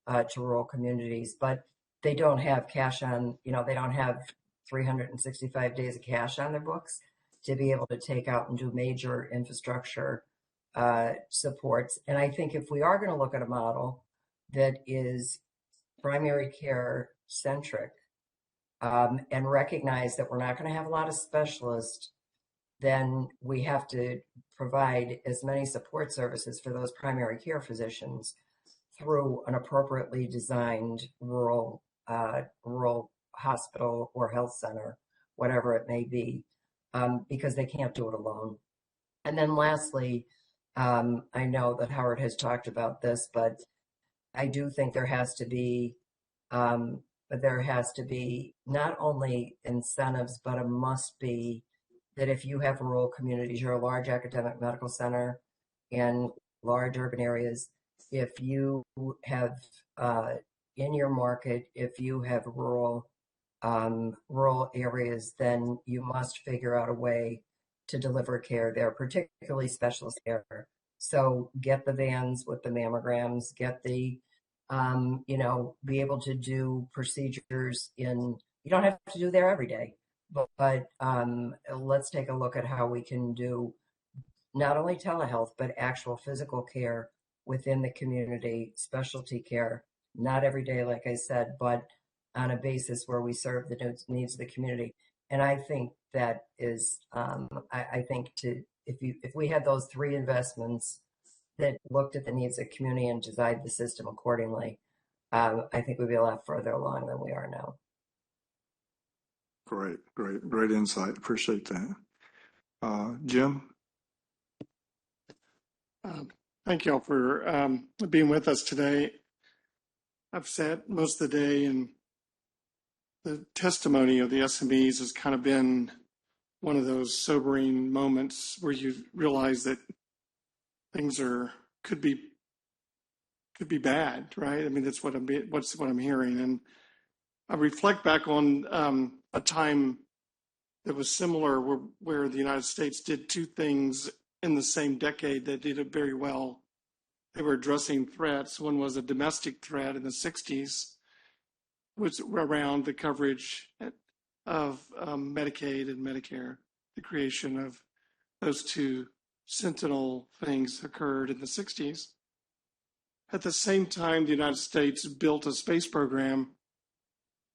Speaker 5: to rural communities. But they don't have cash on, they don't have 365 days of cash on their books to be able to take out and do major infrastructure supports. And I think if we are going to look at a model that is primary care centric and recognize that we're not going to have a lot of specialists, then we have to provide as many support services for those primary care physicians through an appropriately designed rural hospital or health center, whatever it may be, because they can't do it alone. And then lastly, I know that Howard has talked about this, but I do think there has to be not only incentives, but a must be that if you have rural communities, you're a large academic medical center in large urban areas, if you have in your market, if you have rural areas, then you must figure out a way to deliver care there, particularly specialist care. So get the vans with the mammograms, get the, be able to do procedures you don't have to do there every day, but let's take a look at how we can do not only telehealth, but actual physical care within the community, specialty care, not every day, like I said, but on a basis where we serve the needs of the community. And I think that is, I think if we had those 3 investments that looked at the needs of the community and designed the system accordingly, I think we'd be a lot further along than we are now.
Speaker 1: Great insight. Appreciate that. Jim?
Speaker 6: Thank you all for being with us today. I've sat most of the day, and the testimony of the SMEs has kind of been one of those sobering moments where you realize that things could be bad, right? I mean, that's what I'm hearing, and I reflect back on a time that was similar, where the United States did two things in the same decade that did it very well. They were addressing threats. One was a domestic threat in the 60s, was around the coverage of Medicaid and Medicare. The creation of those two sentinel things occurred in the 60s. At the same time, the United States built a space program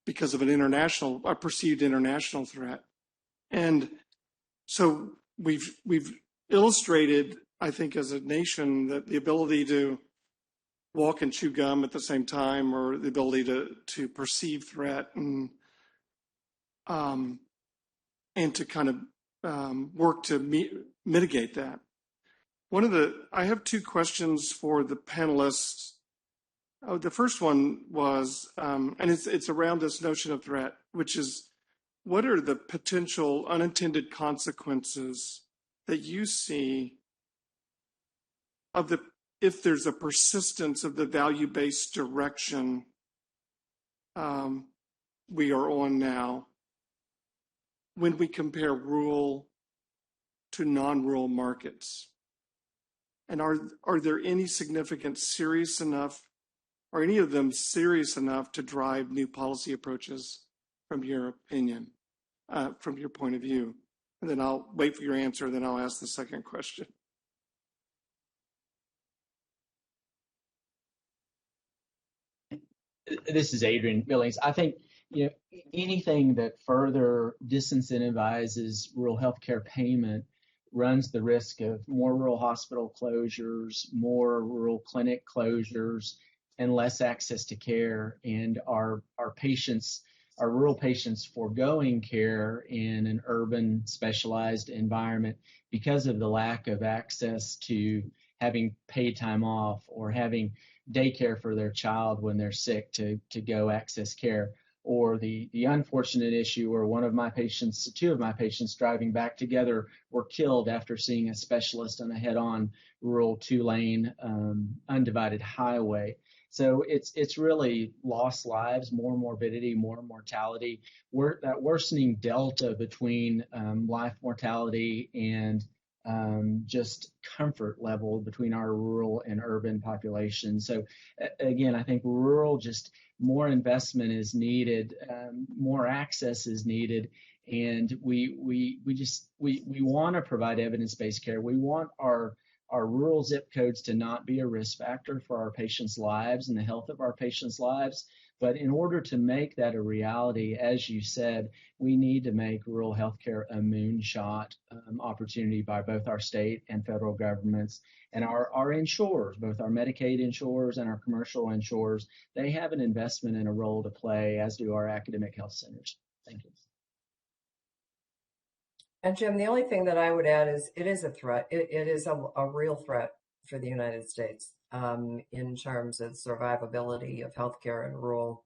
Speaker 6: because of a perceived international threat. And so we've illustrated, I think, as a nation, that the ability to walk and chew gum at the same time, or the ability to perceive threat and to kind of work to mitigate that. I have two questions for the panelists. The first one was, and it's around this notion of threat, which is, what are the potential unintended consequences that you see if there's a persistence of the value-based direction we are on now, when we compare rural to non-rural markets? And are there any significant, serious enough, or any of them serious enough to drive new policy approaches, from your opinion, from your point of view? And then I'll wait for your answer, then I'll ask the second question.
Speaker 2: This is Adrian Billings. I think anything that further disincentivizes rural healthcare payment runs the risk of more rural hospital closures, more rural clinic closures, and less access to care, and our rural patients foregoing care in an urban specialized environment because of the lack of access to having paid time off or having daycare for their child when they're sick to go access care, or the unfortunate issue where two of my patients driving back together were killed after seeing a specialist on a head-on rural 2-lane undivided highway. So it's really lost lives, more morbidity, more mortality. That worsening delta between life mortality and just comfort level between our rural and urban population. So again, I think rural, just more investment is needed, more access is needed, and we want to provide evidence-based care. We want our rural zip codes to not be a risk factor for our patients' lives and the health of our patients' lives. But in order to make that a reality, as you said, we need to make rural healthcare a moonshot opportunity by both our state and federal governments. And our insurers, both our Medicaid insurers and our commercial insurers, they have an investment and a role to play, as do our academic health centers. Thank you.
Speaker 5: And Jim, the only thing that I would add is it is a threat. It is a real threat for the United States in terms of survivability of healthcare in rural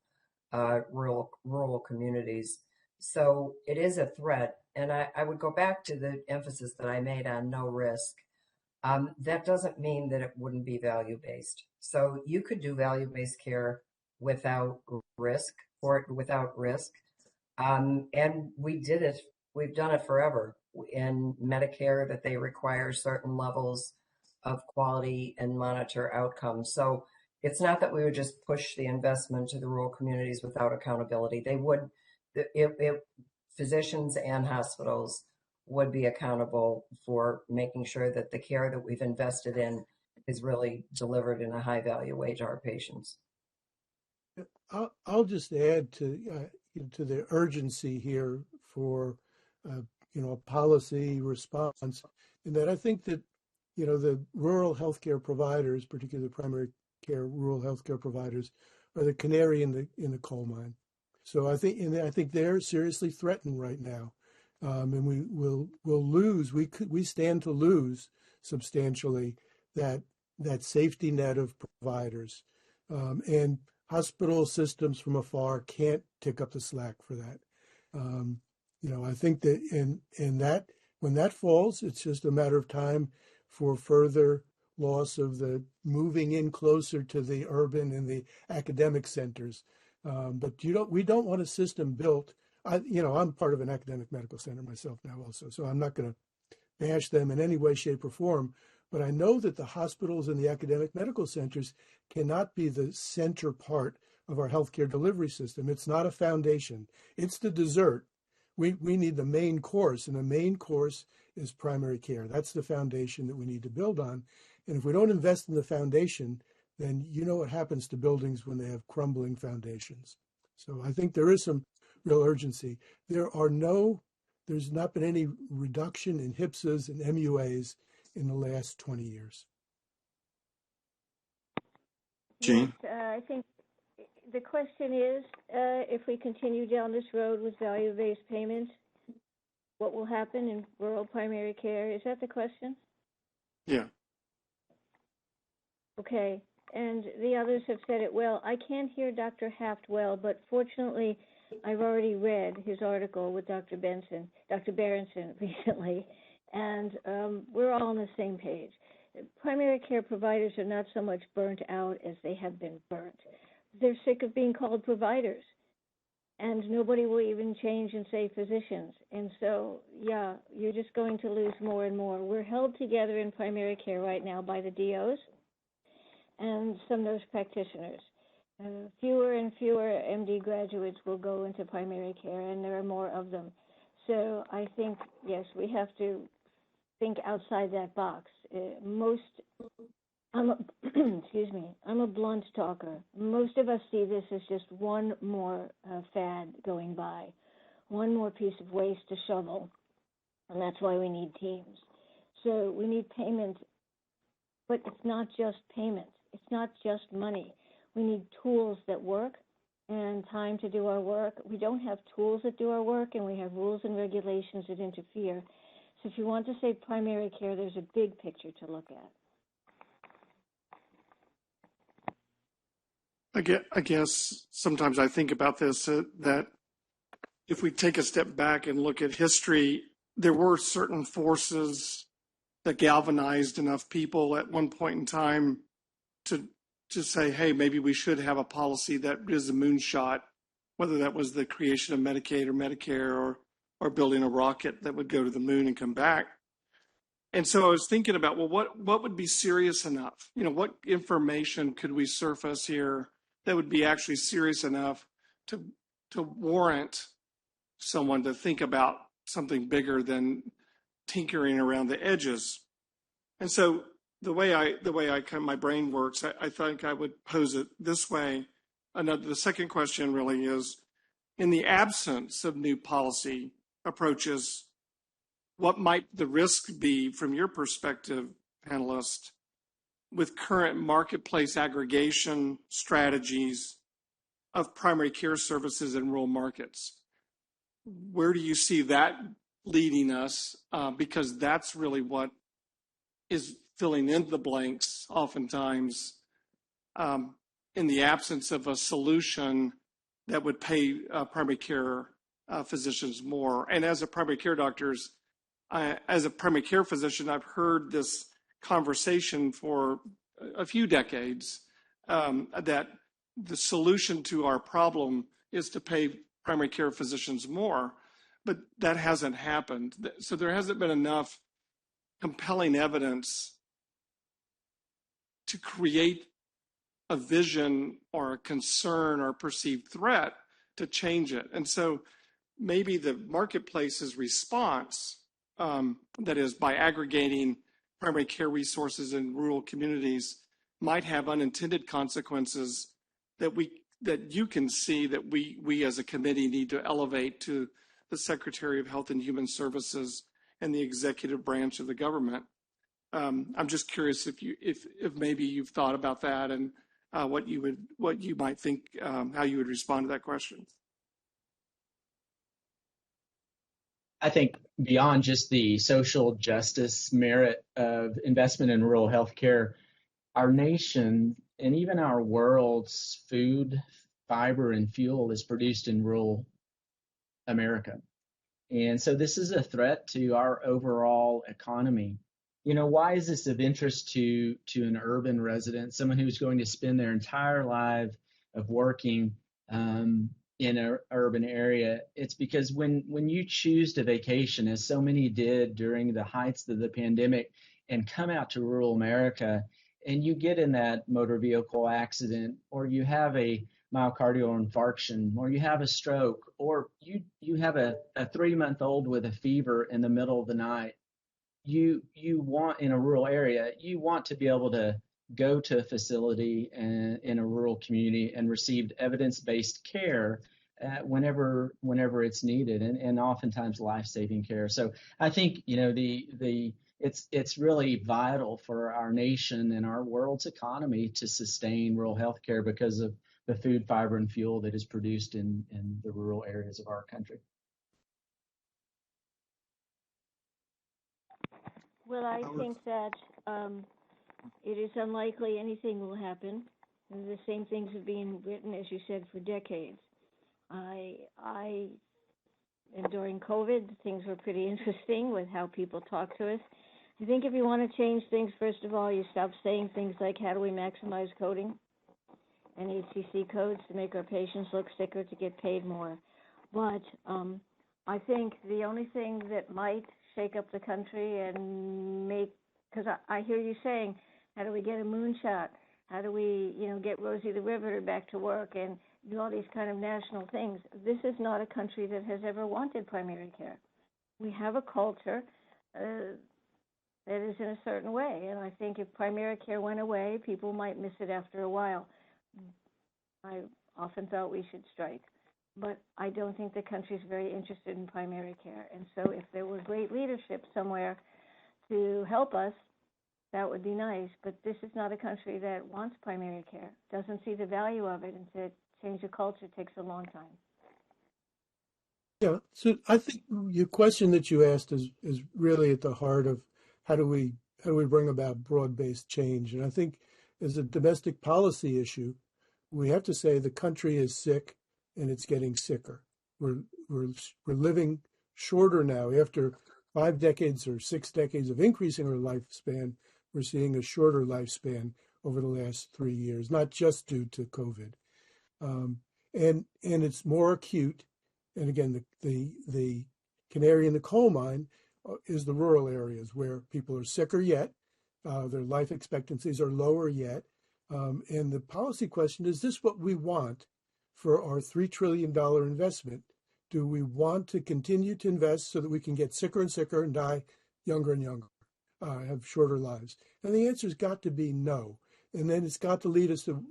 Speaker 5: communities. So it is a threat. And I would go back to the emphasis that I made on no risk. That doesn't mean that it wouldn't be value-based. So you could do value-based care without risk. And we did it. We've done it forever in Medicare, that they require certain levels of quality and monitor outcomes. So it's not that we would just push the investment to the rural communities without accountability. They would, physicians and hospitals would be accountable for making sure that the care that we've invested in is really delivered in a high value way to our patients.
Speaker 3: I'll just add to the urgency here for a policy response, in that I think that the rural healthcare providers, particularly the primary care rural healthcare providers, are the canary in the coal mine. So I think they're seriously threatened right now, and we'll lose. We stand to lose substantially that safety net of providers, and hospital systems from afar can't pick up the slack for that. I think that in that when that falls, it's just a matter of time for further loss of the moving in closer to the urban and the academic centers. But we don't want a system built. I'm part of an academic medical center myself now also, so I'm not going to bash them in any way, shape, or form. But I know that the hospitals and the academic medical centers cannot be the center part of our healthcare delivery system. It's not a foundation. It's the dessert. We need the main course, and the main course is primary care. That's the foundation that we need to build on. And if we don't invest in the foundation, then you know what happens to buildings when they have crumbling foundations. So I think there is some real urgency. There's not been any reduction in HPSAs and MUAs in the last 20 years.
Speaker 1: Gene?
Speaker 4: Yes, I think the question is, if we continue down this road with value-based payments, what will happen in rural primary care? Is that the question?
Speaker 6: Yeah.
Speaker 4: Okay, and the others have said it well. I can't hear Dr. Haft well, but fortunately, I've already read his article with Dr. Berenson recently, and we're all on the same page. Primary care providers are not so much burnt out as they have been burnt. They're sick of being called providers, and nobody will even change and say physicians. And so, yeah, you're just going to lose more and more. We're held together in primary care right now by the DOs and some nurse practitioners. Fewer and fewer MD graduates will go into primary care, and there are more of them. So I think, yes, we have to think outside that box. Excuse me, I'm a blunt talker. Most of us see this as just one more fad going by, one more piece of waste to shovel, and that's why we need teams. So we need payment, but it's not just payment. It's not just money. We need tools that work and time to do our work. We don't have tools that do our work, and we have rules and regulations that interfere. So if you want to say primary care, there's a big picture to look at.
Speaker 6: I guess sometimes I think about this, that if we take a step back and look at history, there were certain forces that galvanized enough people at one point in time to say, hey, maybe we should have a policy that is a moonshot, whether that was the creation of Medicaid or Medicare or building a rocket that would go to the moon and come back. And so I was thinking about, well, what would be serious enough? What information could we surface here that would be actually serious enough to warrant someone to think about something bigger than tinkering around the edges? And so the way my brain works, I think I would pose it this way. The second question really is, in the absence of new policy approaches, what might the risk be from your perspective, panelists, with current marketplace aggregation strategies of primary care services in rural markets? Where do you see that leading us? Because that's really what is filling in the blanks oftentimes, in the absence of a solution that would pay primary care physicians more. And as a primary care physician, I've heard this conversation for a few decades, that the solution to our problem is to pay primary care physicians more, but that hasn't happened. So there hasn't been enough compelling evidence to create a vision or a concern or perceived threat to change it. And so maybe the marketplace's response, that is by aggregating primary care resources in rural communities, might have unintended consequences that you can see that we as a committee need to elevate to the Secretary of Health and Human Services and the executive branch of the government. I'm just curious if maybe you've thought about that and what you might think, how you would respond to that question.
Speaker 2: I think beyond just the social justice merit of investment in rural healthcare, our nation and even our world's food, fiber, and fuel is produced in rural America. And so this is a threat to our overall economy. You know, why is this of interest to an urban resident, someone who's going to spend their entire life of working in an urban area? It's because when you choose to vacation, as so many did during the heights of the pandemic, and come out to rural America, and you get in that motor vehicle accident, or you have a myocardial infarction, or you have a stroke, or you have a 3-month-old with a fever in the middle of the night, you want, in a rural area, you want to be able to go to a facility in a rural community and receive evidence-based care whenever it's needed, and oftentimes life-saving care. So I think, you know, it's really vital for our nation and our world's economy to sustain rural health care because of the food, fiber, and fuel that is produced in the rural areas of our country.
Speaker 4: Well, I think that it is unlikely anything will happen. And the same things have been written, as you said, for decades. And during COVID, things were pretty interesting with how people talk to us. I think if you want to change things, first of all, you stop saying things like, how do we maximize coding and HCC codes to make our patients look sicker to get paid more. But I think the only thing that might shake up the country and make, because I hear you saying, how do we get a moonshot? How do we, get Rosie the Riveter back to work and do all these kind of national things? This is not a country that has ever wanted primary care. We have a culture that is in a certain way, and I think if primary care went away, people might miss it after a while. I often thought we should strike, but I don't think the country is very interested in primary care. And so if there were great leadership somewhere to help us, that would be nice. But this is not a country that wants primary care, doesn't see the value of it, and to change the culture takes a long time.
Speaker 3: Yeah, so I think your question that you asked is really at the heart of how do we bring about broad-based change. And I think as a domestic policy issue, we have to say the country is sick and it's getting sicker. We're living shorter now. After 5 decades or 6 decades of increasing our lifespan, we're seeing a shorter lifespan over the last 3 years, not just due to COVID. And it's more acute. And again, the canary in the coal mine is the rural areas where people are sicker yet, their life expectancies are lower yet. And the policy question, is this what we want for our $3 trillion investment? Do we want to continue to invest so that we can get sicker and sicker and die younger and younger, have shorter lives? And the answer's got to be no. And then it's got to lead us to,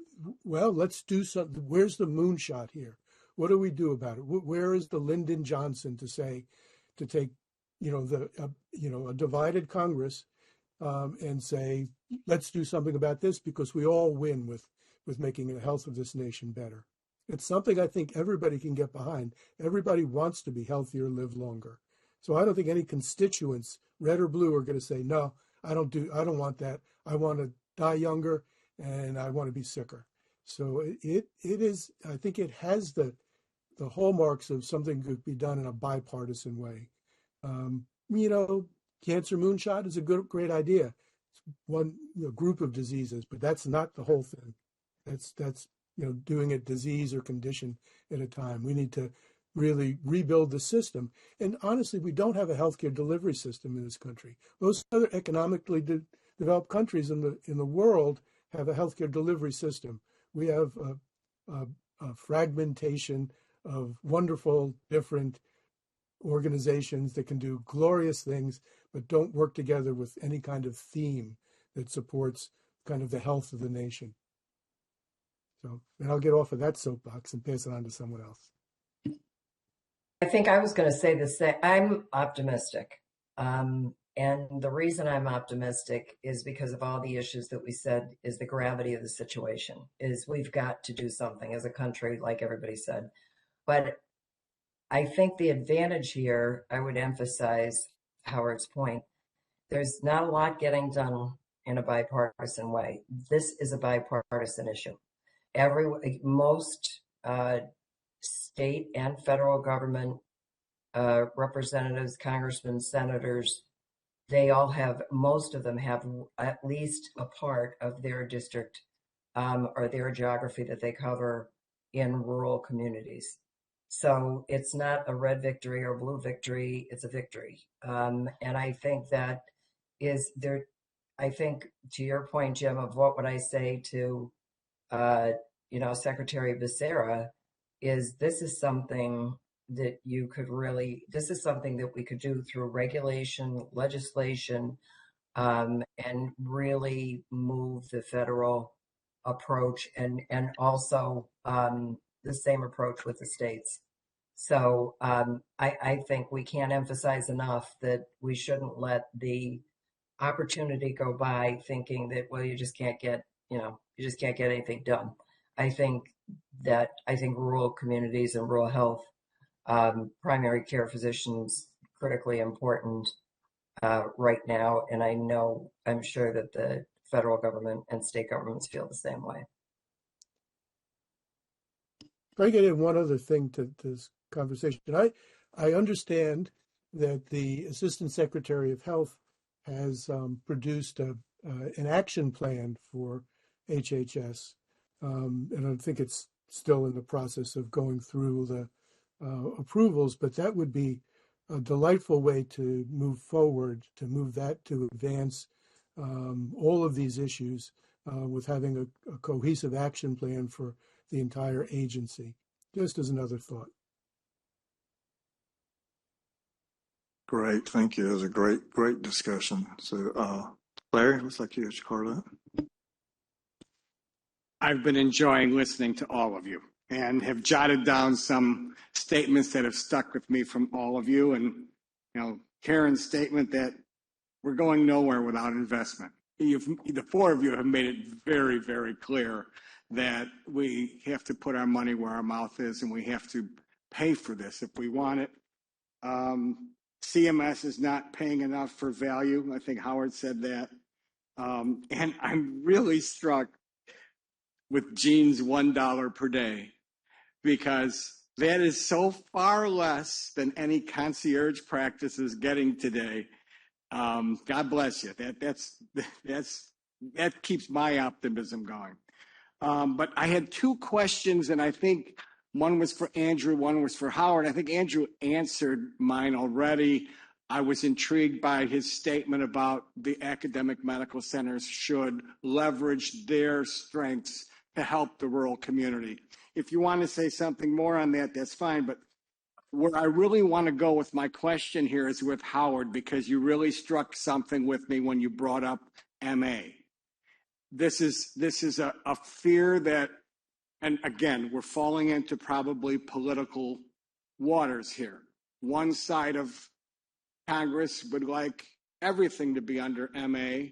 Speaker 3: well, let's do something. Where's the moonshot here? What do we do about it? Where is the Lyndon Johnson to take, a divided Congress and say, let's do something about this because we all win with making the health of this nation better. It's something I think everybody can get behind. Everybody wants to be healthier, live longer. So I don't think any constituents, red or blue, are going to say, no, I don't want that. I want to die younger and I want to be sicker. So it is, I think it has the hallmarks of something that could be done in a bipartisan way. Cancer moonshot is a great idea. It's one group of diseases, but that's not the whole thing. That's doing it disease or condition at a time. We need to really rebuild the system. And honestly, we don't have a healthcare delivery system in this country. Most other economically developed countries in the world have a healthcare delivery system. We have a fragmentation of wonderful different organizations that can do glorious things, but don't work together with any kind of theme that supports kind of the health of the nation. So, and I'll get off of that soapbox and pass it on to someone else.
Speaker 5: I think I was going to say the same. I'm optimistic. And the reason I'm optimistic is because of all the issues that we said is the gravity of the situation, is we've got to do something as a country, like everybody said. But I think the advantage here, I would emphasize Howard's point, there's not a lot getting done in a bipartisan way. This is a bipartisan issue. Most state and federal government representatives, congressmen, senators, most of them have at least a part of their district or their geography that they cover in rural communities. So it's not a red victory or blue victory, it's a victory. And I think that is there, I think to your point, Jim, of what would I say to, Secretary Becerra, is this is something that this is something that we could do through regulation, legislation, and really move the federal approach and also the same approach with the states. So I think we can't emphasize enough that we shouldn't let the opportunity go by thinking that, well, you just can't get anything done. I think rural communities and rural health, primary care physicians, critically important right now. And I'm sure that the federal government and state governments feel the same way.
Speaker 3: If I get in one other thing to this conversation, I understand that the Assistant Secretary of Health has produced an action plan for HHS, and I think it's still in the process of going through the approvals, but that would be a delightful way to move forward, to advance all of these issues with having a cohesive action plan for the entire agency. Just as another thought.
Speaker 1: Great, thank you. It was a great discussion. So, Larry, looks like you got your card up.
Speaker 7: I've been enjoying listening to all of you and have jotted down some statements that have stuck with me from all of you. And, Karen's statement that we're going nowhere without investment. The four of you have made it very, very clear that we have to put our money where our mouth is and we have to pay for this if we want it. CMS is not paying enough for value. I think Howard said that. And I'm really struck with Gene's $1 per day, because that is so far less than any concierge practice is getting today. God bless you. That keeps my optimism going. But I had two questions, and I think one was for Andrew, one was for Howard. I think Andrew answered mine already. I was intrigued by his statement about the academic medical centers should leverage their strengths to help the rural community. If you want to say something more on that, that's fine. But where I really want to go with my question here is with Howard, because you really struck something with me when you brought up MA. This is a fear that, and again, we're falling into probably political waters here. One side of Congress would like everything to be under MA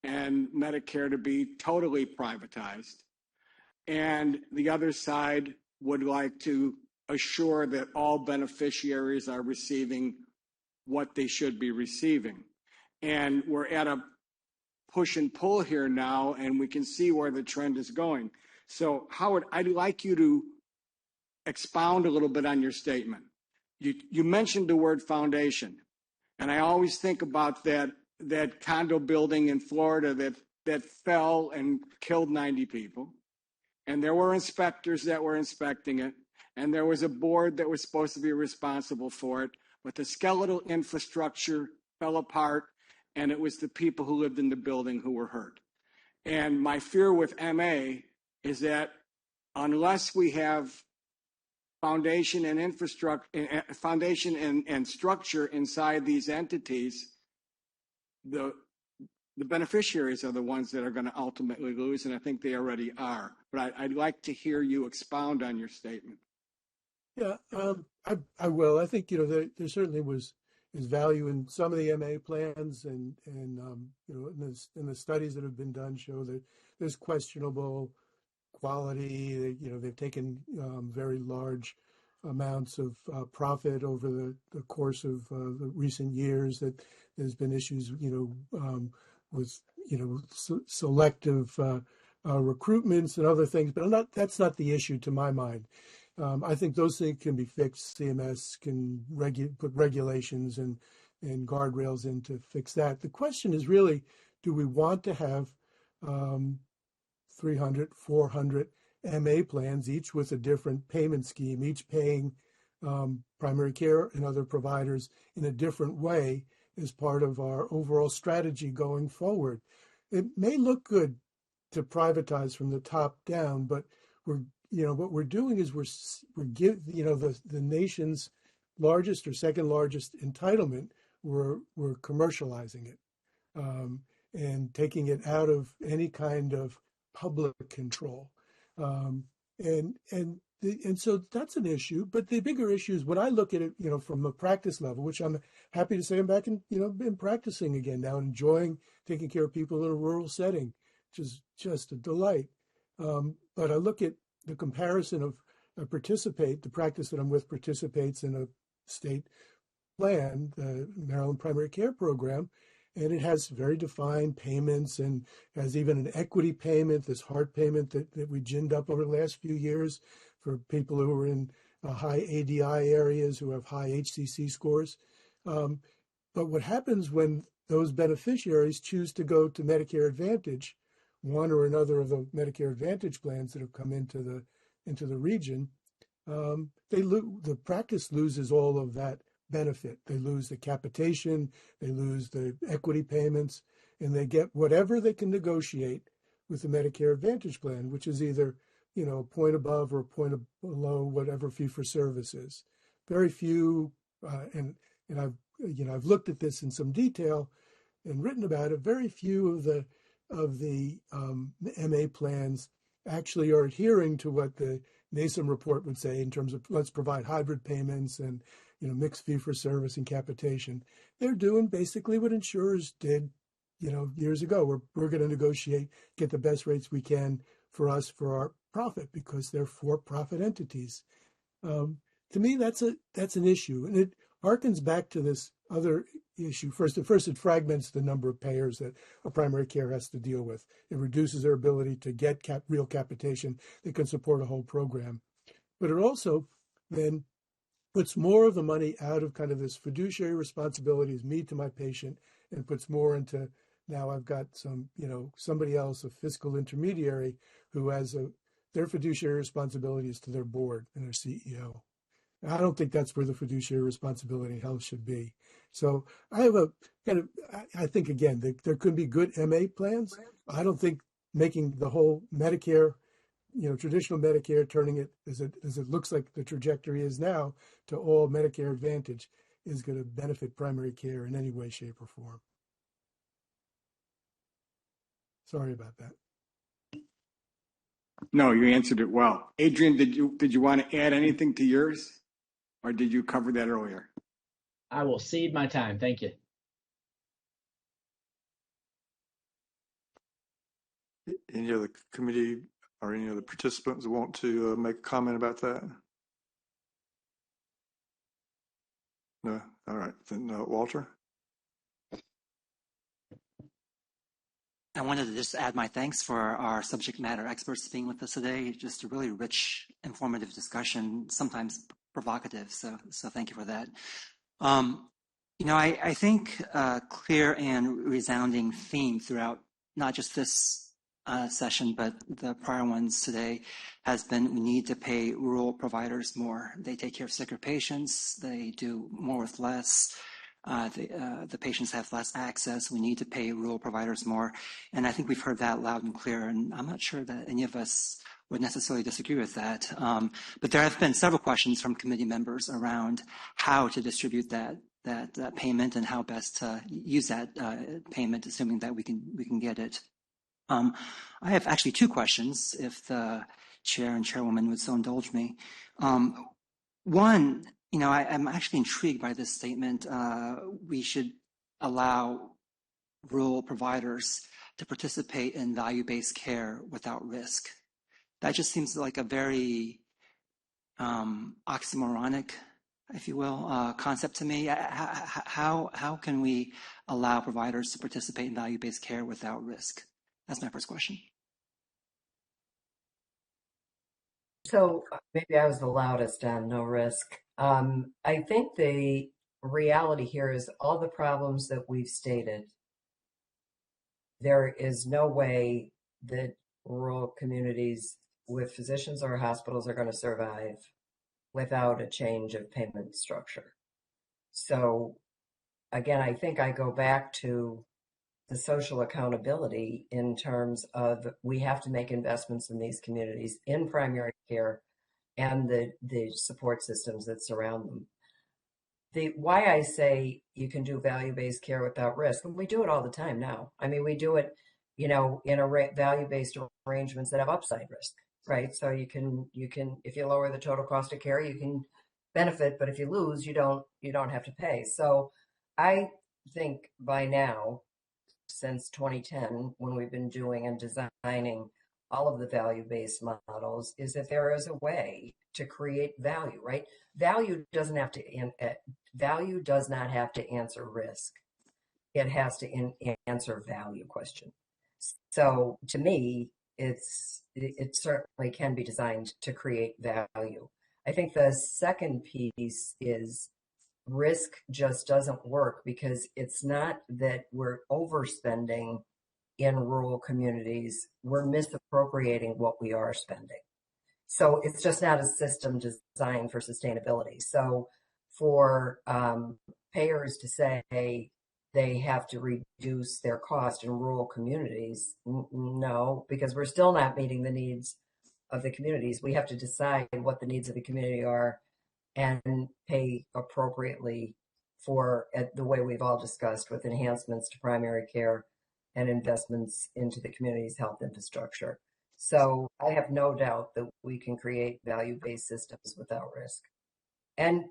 Speaker 7: and Medicare to be totally privatized. And the other side would like to assure that all beneficiaries are receiving what they should be receiving. And we're at a push and pull here now, and we can see where the trend is going. So, Howard, I'd like you to expound a little bit on your statement. You mentioned the word foundation, and I always think about that condo building in Florida that fell and killed 90 people. And there were inspectors that were inspecting it, and there was a board that was supposed to be responsible for it, but the skeletal infrastructure fell apart, and it was the people who lived in the building who were hurt. And my fear with MA is that unless we have foundation and infrastructure, foundation and structure inside these entities, the beneficiaries are the ones that are going to ultimately lose, and I think they already are. But I'd like to hear you expound on your statement.
Speaker 3: Yeah, I will. I think there certainly is value in some of the MA plans, and in the studies that have been done show that there's questionable quality. They've taken very large amounts of profit over the course of the recent years, that there's been issues, with, selective recruitments and other things, but that's not the issue to my mind. I think those things can be fixed. CMS can put regulations and guardrails in to fix that. The question is really, do we want to have 300, 400 MA plans, each with a different payment scheme, each paying primary care and other providers in a different way as part of our overall strategy going forward? It may look good to privatize from the top down, but what we're doing is we're the nation's largest or second largest entitlement, we're commercializing it, and taking it out of any kind of public control, and so that's an issue. But the bigger issue is when I look at it, from a practice level, which I'm happy to say I'm back in, been practicing again now, enjoying taking care of people in a rural setting, which is just a delight. But I look at the comparison of the practice that I'm with participates in a state plan, the Maryland Primary Care Program, and it has very defined payments and has even an equity payment, this hard payment that we ginned up over the last few years for people who are in high ADI areas who have high HCC scores. But what happens when those beneficiaries choose to go to Medicare Advantage, one or another of the Medicare Advantage plans that have come into the region, the practice loses all of that benefit. They lose the capitation, they lose the equity payments, and they get whatever they can negotiate with the Medicare Advantage plan, which is either, a point above or a point below whatever fee for service is. Very few, and I've looked at this in some detail and written about it. Very few of the MA plans actually are adhering to what the NASM report would say in terms of let's provide hybrid payments and mixed fee for service and capitation. They're doing basically what insurers did, years ago. We're going to negotiate, get the best rates we can for us for our profit because they're for-profit entities. To me, that's an issue, and it harkens back to this other issue. First, it fragments the number of payers that a primary care has to deal with. It reduces their ability to get real capitation that can support a whole program. But it also then puts more of the money out of kind of this fiduciary responsibility as me to my patient, and puts more into, now I've got somebody else, a fiscal intermediary, who has their fiduciary responsibility is to their board and their CEO. I don't think that's where the fiduciary responsibility in health should be. So I have I think, again, there could be good MA plans. I don't think making the whole Medicare, traditional Medicare, turning it as it looks like the trajectory is now to all Medicare Advantage is going to benefit primary care in any way, shape, or form. Sorry about that.
Speaker 7: No, you answered it well. Adrian, did you want to add anything to yours, or did you cover that earlier?
Speaker 2: I will cede my time. Thank you.
Speaker 1: Any other committee or any other participants want to make a comment about that? No? All right. Then Walter?
Speaker 8: I wanted to just add my thanks for our subject matter experts being with us today. Just a really rich, informative discussion, sometimes provocative. So thank you for that. I think a clear and resounding theme throughout not just this session, but the prior ones today has been we need to pay rural providers more. They take care of sicker patients. They do more with less. The patients have less access. We need to pay rural providers more. And I think we've heard that loud and clear. And I'm not sure that any of us would necessarily disagree with that. But there have been several questions from committee members around how to distribute that payment and how best to use that payment, assuming that we can get it. I have actually two questions, if the chair and chairwoman would so indulge me. One, I'm actually intrigued by this statement. We should allow rural providers to participate in value-based care without risk. That just seems like a very oxymoronic, if you will, concept to me. How can we allow providers to participate in value-based care without risk? That's my first question.
Speaker 5: So maybe I was the loudest on no risk. I think the reality here is all the problems that we've stated. There is no way that rural communities with physicians or hospitals are going to survive without a change of payment structure. So again, I think I go back to the social accountability in terms of we have to make investments in these communities in primary care and the support systems that surround them. Why I say you can do value-based care without risk, and we do it all the time now. I mean, we do it, in value-based arrangements that have upside risk, right? So you can, if you lower the total cost of care, you can benefit, but if you lose, you don't have to pay. So I think by now, since 2010, when we've been doing and designing all of the value-based models, is that there is a way to create value, right? Value does not have to answer risk. It has to answer value question. So to me, it certainly can be designed to create value. I think the second piece is risk just doesn't work because it's not that we're overspending in rural communities. We're misappropriating what we are spending. So it's just not a system designed for sustainability. So for payers to say they have to reduce their cost in rural communities, no, because we're still not meeting the needs of the communities. We have to decide what the needs of the community are and pay appropriately for the way we've all discussed with enhancements to primary care and investments into the community's health infrastructure. So I have no doubt that we can create value-based systems without risk. And,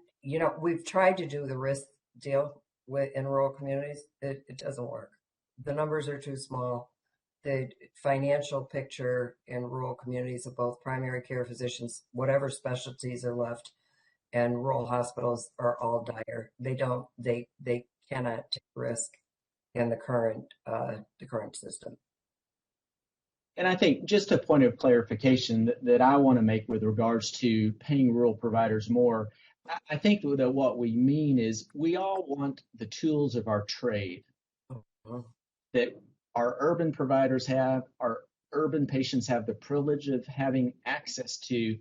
Speaker 5: we've tried to do the risk deal in rural communities. It doesn't work. The numbers are too small. The financial picture in rural communities of both primary care physicians, whatever specialties are left, and rural hospitals are all dire. They cannot take risk in the current system.
Speaker 2: And I think just a point of clarification that I want to make with regards to paying rural providers more, I think that what we mean is we all want the tools of our trade that our urban providers have, our urban patients have the privilege of having access to.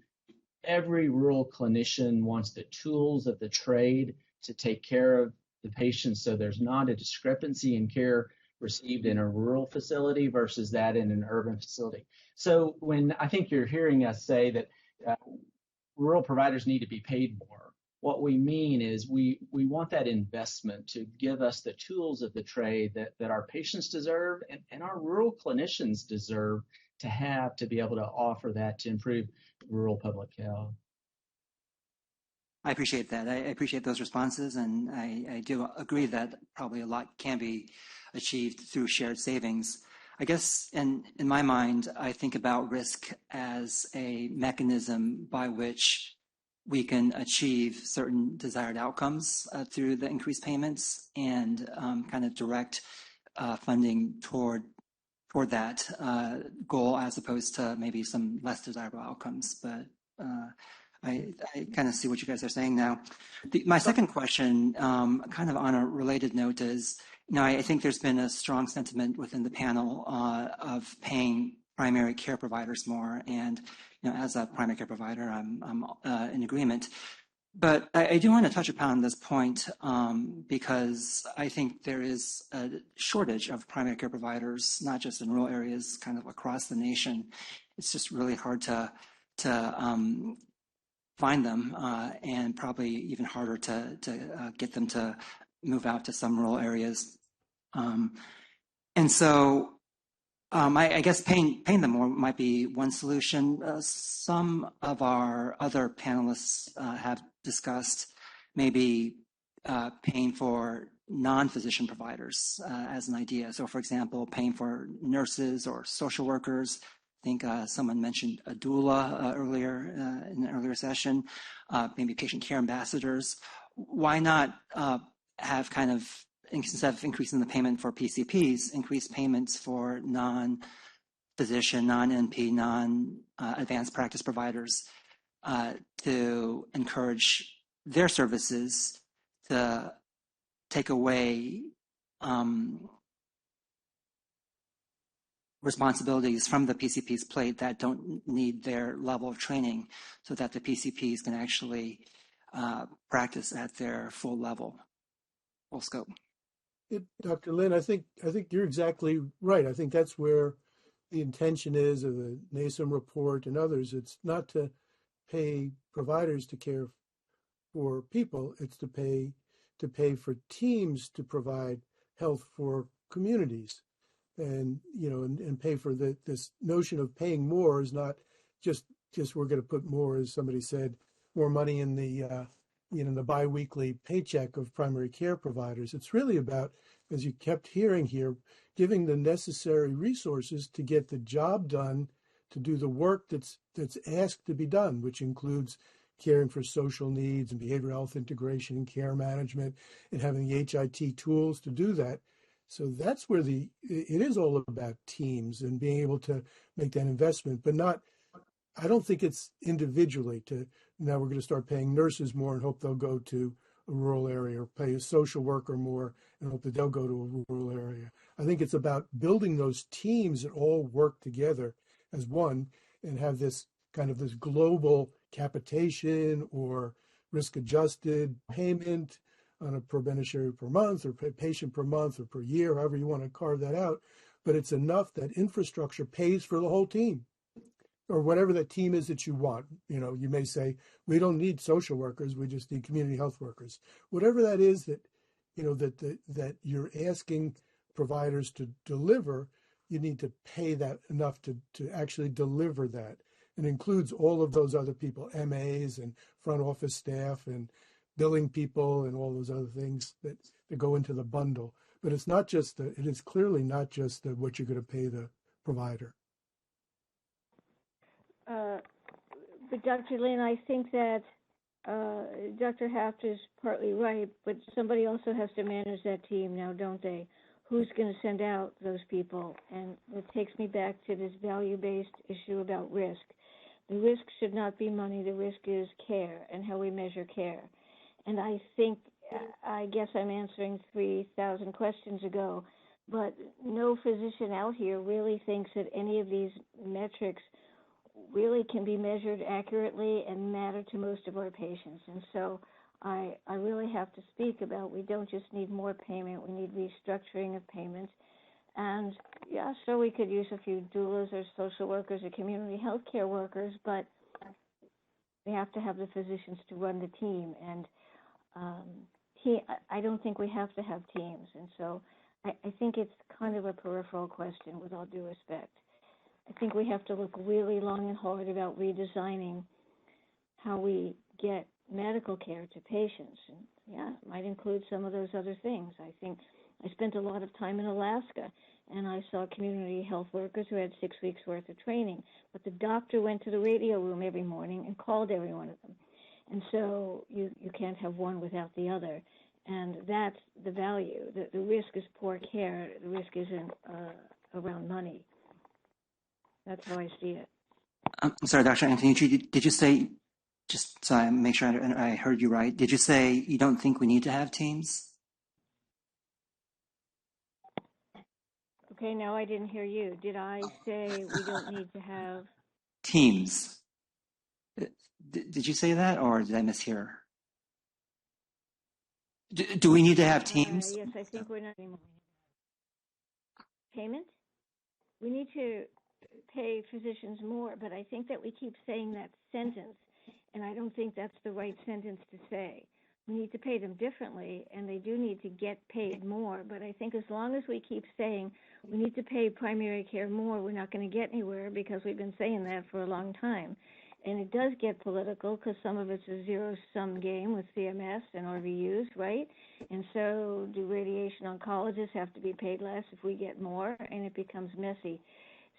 Speaker 2: Every rural clinician wants the tools of the trade to take care of the patients so there's not a discrepancy in care received in a rural facility versus that in an urban facility. So when I think you're hearing us say that rural providers need to be paid more, what we mean is we want that investment to give us the tools of the trade that our patients deserve and our rural clinicians deserve to have to be able to offer that to improve rural public health.
Speaker 8: I appreciate that. I appreciate those responses, and I do agree that probably a lot can be achieved through shared savings. I guess in my mind, I think about risk as a mechanism by which we can achieve certain desired outcomes through the increased payments and kind of direct funding toward that goal as opposed to maybe some less desirable outcomes. But I kind of see what you guys are saying now. My second question, kind of on a related note, is, I think there's been a strong sentiment within the panel of paying primary care providers more. And, as a primary care provider, I'm in agreement. But I do want to touch upon this point because I think there is a shortage of primary care providers, not just in rural areas, kind of across the nation. It's just really hard to find them and probably even harder to get them to move out to some rural areas. And so I guess paying them more might be one solution. Some of our other panelists have discussed maybe paying for non-physician providers as an idea. So, for example, paying for nurses or social workers think someone mentioned a doula earlier in an earlier session, maybe patient care ambassadors. Why not have kind of, instead of increasing the payment for PCPs, increase payments for non-physician, non-NP, non-advanced practice providers to encourage their services to take away responsibilities from the PCP's plate that don't need their level of training, so that the PCPs can actually practice at their full level, full scope.
Speaker 3: Dr. Lin, I think you're exactly right. I think that's where the intention is of the NASM report and others. It's not to pay providers to care for people. It's to pay for teams to provide health for communities, and pay for this notion of paying more is not just we're going to put more, as somebody said, more money in the the biweekly paycheck of primary care providers. It's really about, as you kept hearing here, giving the necessary resources to get the job done, to do the work that's asked to be done, which includes caring for social needs and behavioral health integration and care management, and having the HIT tools to do that. So that's where it is all about teams and being able to make that investment, but not, I don't think it's individually to, now we're going to start paying nurses more and hope they'll go to a rural area, or pay a social worker more and hope that they'll go to a rural area. I think it's about building those teams that all work together as one and have this kind of this global capitation or risk adjusted payment on a per beneficiary per month or patient per month or per year, however you want to carve that out. But it's enough that infrastructure pays for the whole team, or whatever that team is that you want. You may say, we don't need social workers, we just need community health workers. Whatever that is that, that you're asking providers to deliver, you need to pay that enough to actually deliver that. And includes all of those other people, MAs and front office staff and billing people and all those other things that go into the bundle. But it's not just it is clearly not just what you're going to pay the provider.
Speaker 4: But Dr. Lin, I think that Dr. Haft is partly right, but somebody also has to manage that team now, don't they? Who's going to send out those people? And it takes me back to this value-based issue about risk. The risk should not be money. The risk is care and how we measure care. And I guess I'm answering 3,000 questions ago, but no physician out here really thinks that any of these metrics really can be measured accurately and matter to most of our patients. And so I really have to speak about, we don't just need more payment, we need restructuring of payments. And yeah, so we could use a few doulas or social workers or community health care workers, but we have to have the physicians to run the team. And I don't think we have to have teams. And so I think it's kind of a peripheral question, with all due respect. I think we have to look really long and hard about redesigning how we get medical care to patients. And yeah, it might include some of those other things. I think I spent a lot of time in Alaska, and I saw community health workers who had 6 weeks worth of training, but the doctor went to the radio room every morning and called every one of them. And so you can't have one without the other. And that's the value. The risk is poor care. The risk isn't around money. That's how I see it.
Speaker 8: I'm sorry, Dr. Antonucci, did you say, just so I make sure I heard you right, did you say you don't think we need to have teams?
Speaker 4: Okay, no, I didn't hear you. Did I say we don't need to have
Speaker 8: teams? Did you say that, or did I mishear? Do we need to have teams?
Speaker 4: Yes, I think we're not anymore. Payment? We need to pay physicians more, but I think that we keep saying that sentence, and I don't think that's the right sentence to say. We need to pay them differently, and they do need to get paid more, but I think as long as we keep saying we need to pay primary care more, we're not going to get anywhere, because we've been saying that for a long time. And it does get political, because some of it's a zero-sum game with CMS and RVUs, right? And so do radiation oncologists have to be paid less if we get more? And it becomes messy.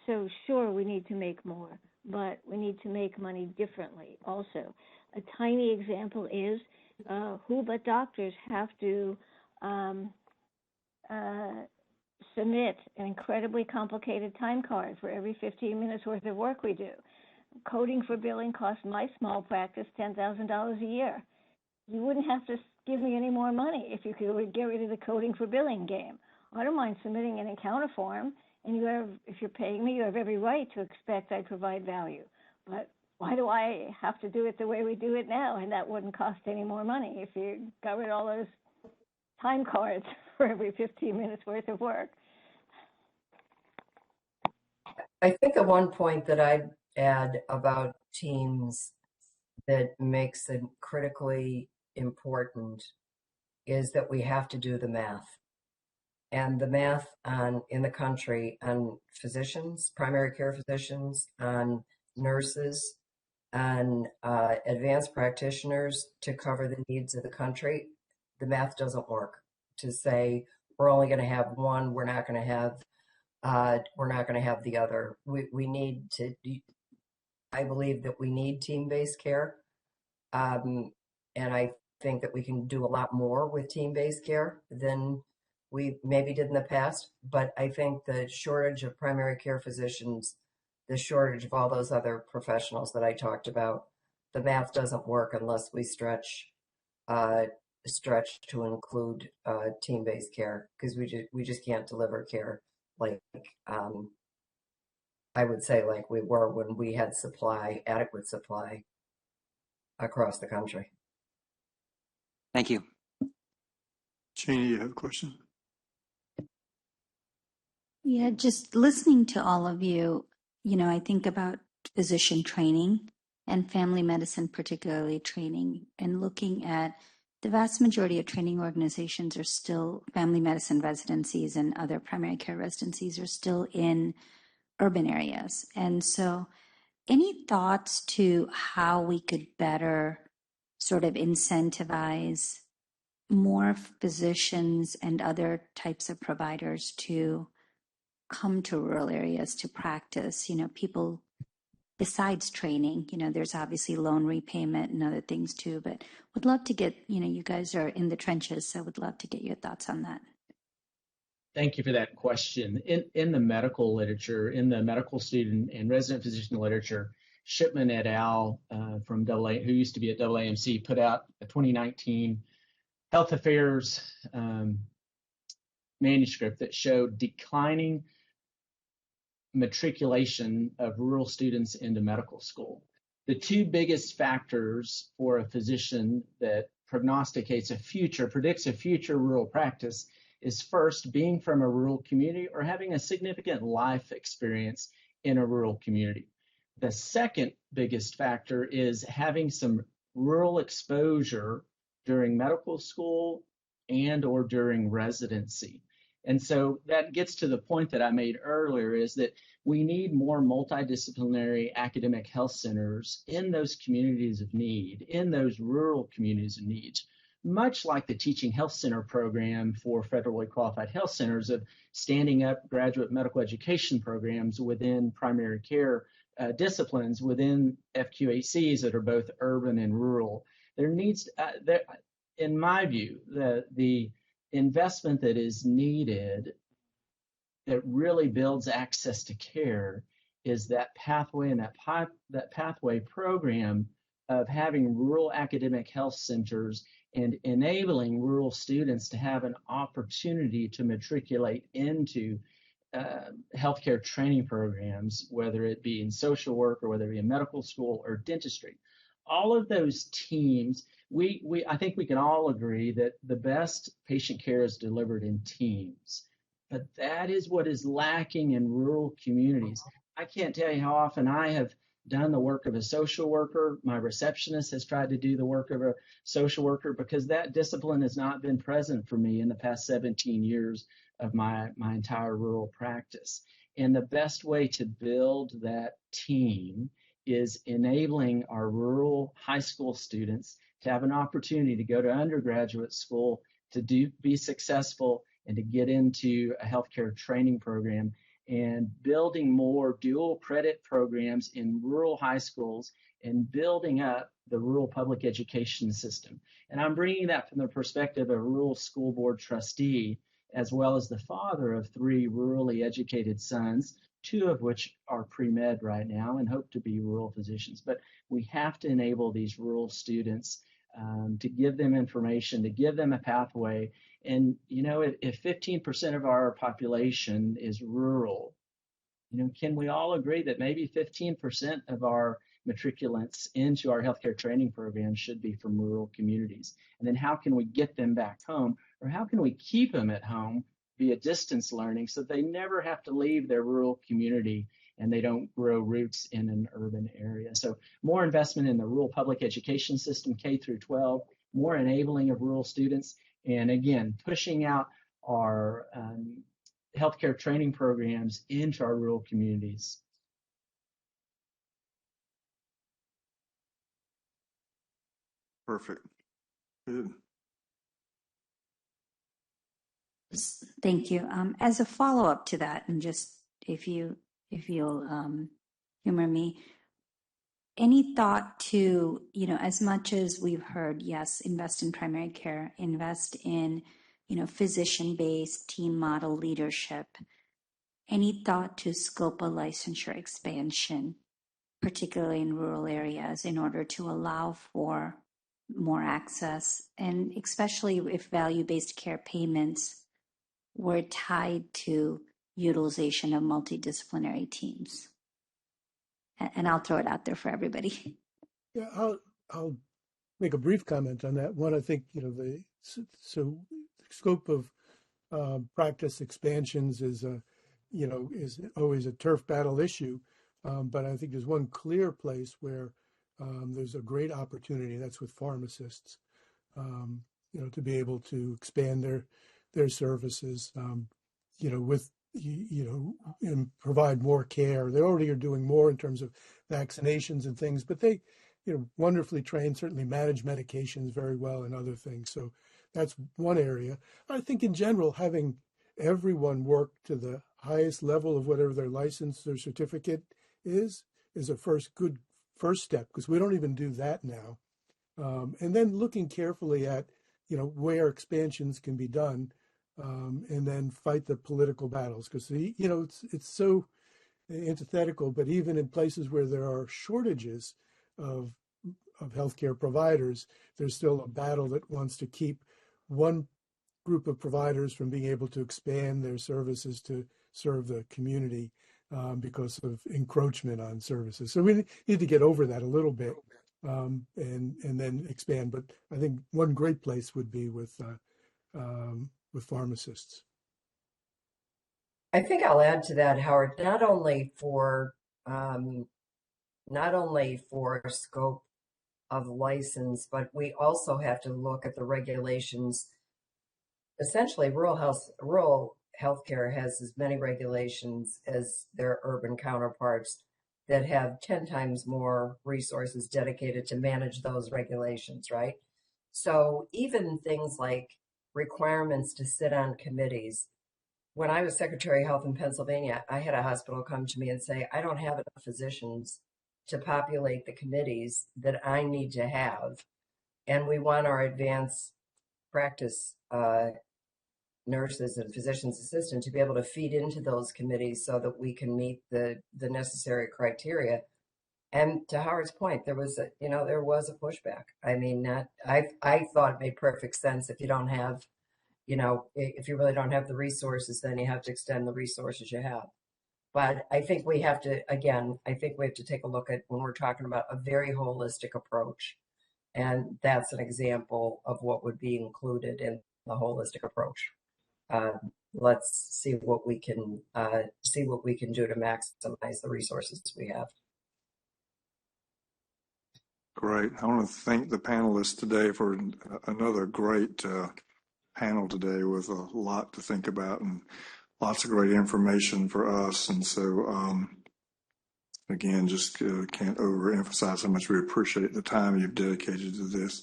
Speaker 4: So sure, we need to make more, but we need to make money differently also. A tiny example is who but doctors have to submit an incredibly complicated time card for every 15 minutes worth of work we do. Coding for billing costs my small practice $10,000 a year. You wouldn't have to give me any more money if you could get rid of the coding for billing game. I don't mind submitting an encounter form, and if you're paying me, you have every right to expect I provide value. But why do I have to do it the way we do it now? And that wouldn't cost any more money if you got rid of all those time cards for every 15 minutes worth of work.
Speaker 5: I think the one point that I'd add about teams that makes it critically important is that we have to do the math. And the math in the country on physicians, primary care physicians, on nurses, on advanced practitioners to cover the needs of the country, the math doesn't work. To say we're only going to have one, we're not going to have the other. We need to. I believe that we need team-based care, and I think that we can do a lot more with team-based care than we maybe did in the past. But I think the shortage of primary care physicians, the shortage of all those other professionals that I talked about, the math doesn't work unless we stretch to include team-based care, because we just can't deliver care like I would say like we were when we had adequate supply across the country.
Speaker 8: Thank you.
Speaker 1: Jeannie, you have a question?
Speaker 9: Yeah, just listening to all of you, I think about physician training and family medicine, particularly training, and looking at the vast majority of training organizations are still family medicine residencies, and other primary care residencies are still in urban areas. And so any thoughts to how we could better sort of incentivize more physicians and other types of providers to come to rural areas to practice? People, besides training, there's obviously loan repayment and other things too, but would love to get, you guys are in the trenches, so would love to get your thoughts on that.
Speaker 2: Thank you for that question. In the medical literature, in the medical student and resident physician literature, Shipman et al. From AA, who used to be at AAMC, put out a 2019 health affairs manuscript that showed declining matriculation of rural students into medical school. The two biggest factors for a physician that predicts a future rural practice is first being from a rural community or having a significant life experience in a rural community. The second biggest factor is having some rural exposure during medical school and or during residency. And so that gets to the point that I made earlier, is that we need more multidisciplinary academic health centers in those communities of need, in those rural communities of need, much like the Teaching Health Center program for federally qualified health centers of standing up graduate medical education programs within primary care disciplines within FQHCs that are both urban and rural. There needs, in my view, the investment that is needed that really builds access to care is that pathway and that pathway program of having rural academic health centers and enabling rural students to have an opportunity to matriculate into healthcare training programs, whether it be in social work or whether it be in medical school or dentistry. All of those teams, I think we can all agree that the best patient care is delivered in teams, but that is what is lacking in rural communities. I can't tell you how often I have done the work of a social worker. My receptionist has tried to do the work of a social worker because that discipline has not been present for me in the past 17 years of my entire rural practice. And the best way to build that team is enabling our rural high school students to have an opportunity to go to undergraduate school, to be successful, and to get into a healthcare training program. and building more dual credit programs in rural high schools and building up the rural public education system. And I'm bringing that from the perspective of a rural school board trustee, as well as the father of 3 rurally educated sons, 2 of which are pre-med right now and hope to be rural physicians. But we have to enable these rural students to give them information, to give them a pathway. And, you know, if 15% of our population is rural, you know, can we all agree that maybe 15% of our matriculants into our healthcare training program should be from rural communities? And then how can we get them back home, or how can we keep them at home via distance learning so they never have to leave their rural community and they don't grow roots in an urban area? So more investment in the rural public education system, K through 12, more enabling of rural students, and again, pushing out our healthcare training programs into our rural communities.
Speaker 1: Perfect. Good.
Speaker 9: Thank you. As a follow-up to that, and just if you'll humor me, any thought to, you know, as much as we've heard, yes, invest in primary care, invest in, you know, physician-based team model leadership, any thought to scope of licensure expansion, particularly in rural areas, in order to allow for more access, and especially if value-based care payments were tied to utilization of multidisciplinary teams? And I'll throw it out there for everybody.
Speaker 3: Yeah, I'll make a brief comment on that. One, I think, you know, the scope of practice expansions is is always a turf battle issue, but I think there's one clear place where there's a great opportunity. That's with pharmacists, you know, to be able to expand their services, you know, with and provide more care. They already are doing more in terms of vaccinations and things, but they, you know, wonderfully trained, certainly manage medications very well and other things. So that's one area. I think in general, having everyone work to the highest level of whatever their license or certificate is a good first step, because we don't even do that now. And then looking carefully at, you know, where expansions can be done, and then fight the political battles, because you know, it's so antithetical, but even in places where there are shortages of healthcare providers, there's still a battle that wants to keep one group of providers from being able to expand their services to serve the community, because of encroachment on services. So we need to get over that a little bit, and then expand. But I think one great place would be with pharmacists.
Speaker 5: I think I'll add to that, Howard, not only for scope of license, but we also have to look at the regulations. Essentially, rural healthcare has as many regulations as their urban counterparts that have 10 times more resources dedicated to manage those regulations, right? So even things like requirements to sit on committees. When I was Secretary of Health in Pennsylvania, I had a hospital come to me and say, I don't have enough physicians to populate the committees that I need to have. And we want our advanced practice nurses and physician's assistants to be able to feed into those committees so that we can meet the necessary criteria. And to Howard's point, there was a pushback. I mean, I thought it made perfect sense. If you don't have, if you really don't have the resources, then you have to extend the resources you have. But I think we have to take a look at, when we're talking about a very holistic approach. And that's an example of what would be included in the holistic approach. Let's see what we can do to maximize the resources we have.
Speaker 1: Great. I want to thank the panelists today for another great panel today with a lot to think about and lots of great information for us. And so, again, just can't overemphasize how much we appreciate the time you've dedicated to this.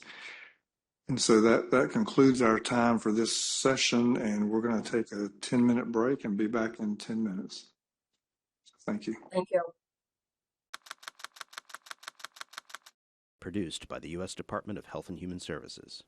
Speaker 1: And so that concludes our time for this session, and we're going to take a 10-minute break and be back in 10 minutes. Thank you.
Speaker 5: Thank you.
Speaker 10: Produced by the U.S. Department of Health and Human Services.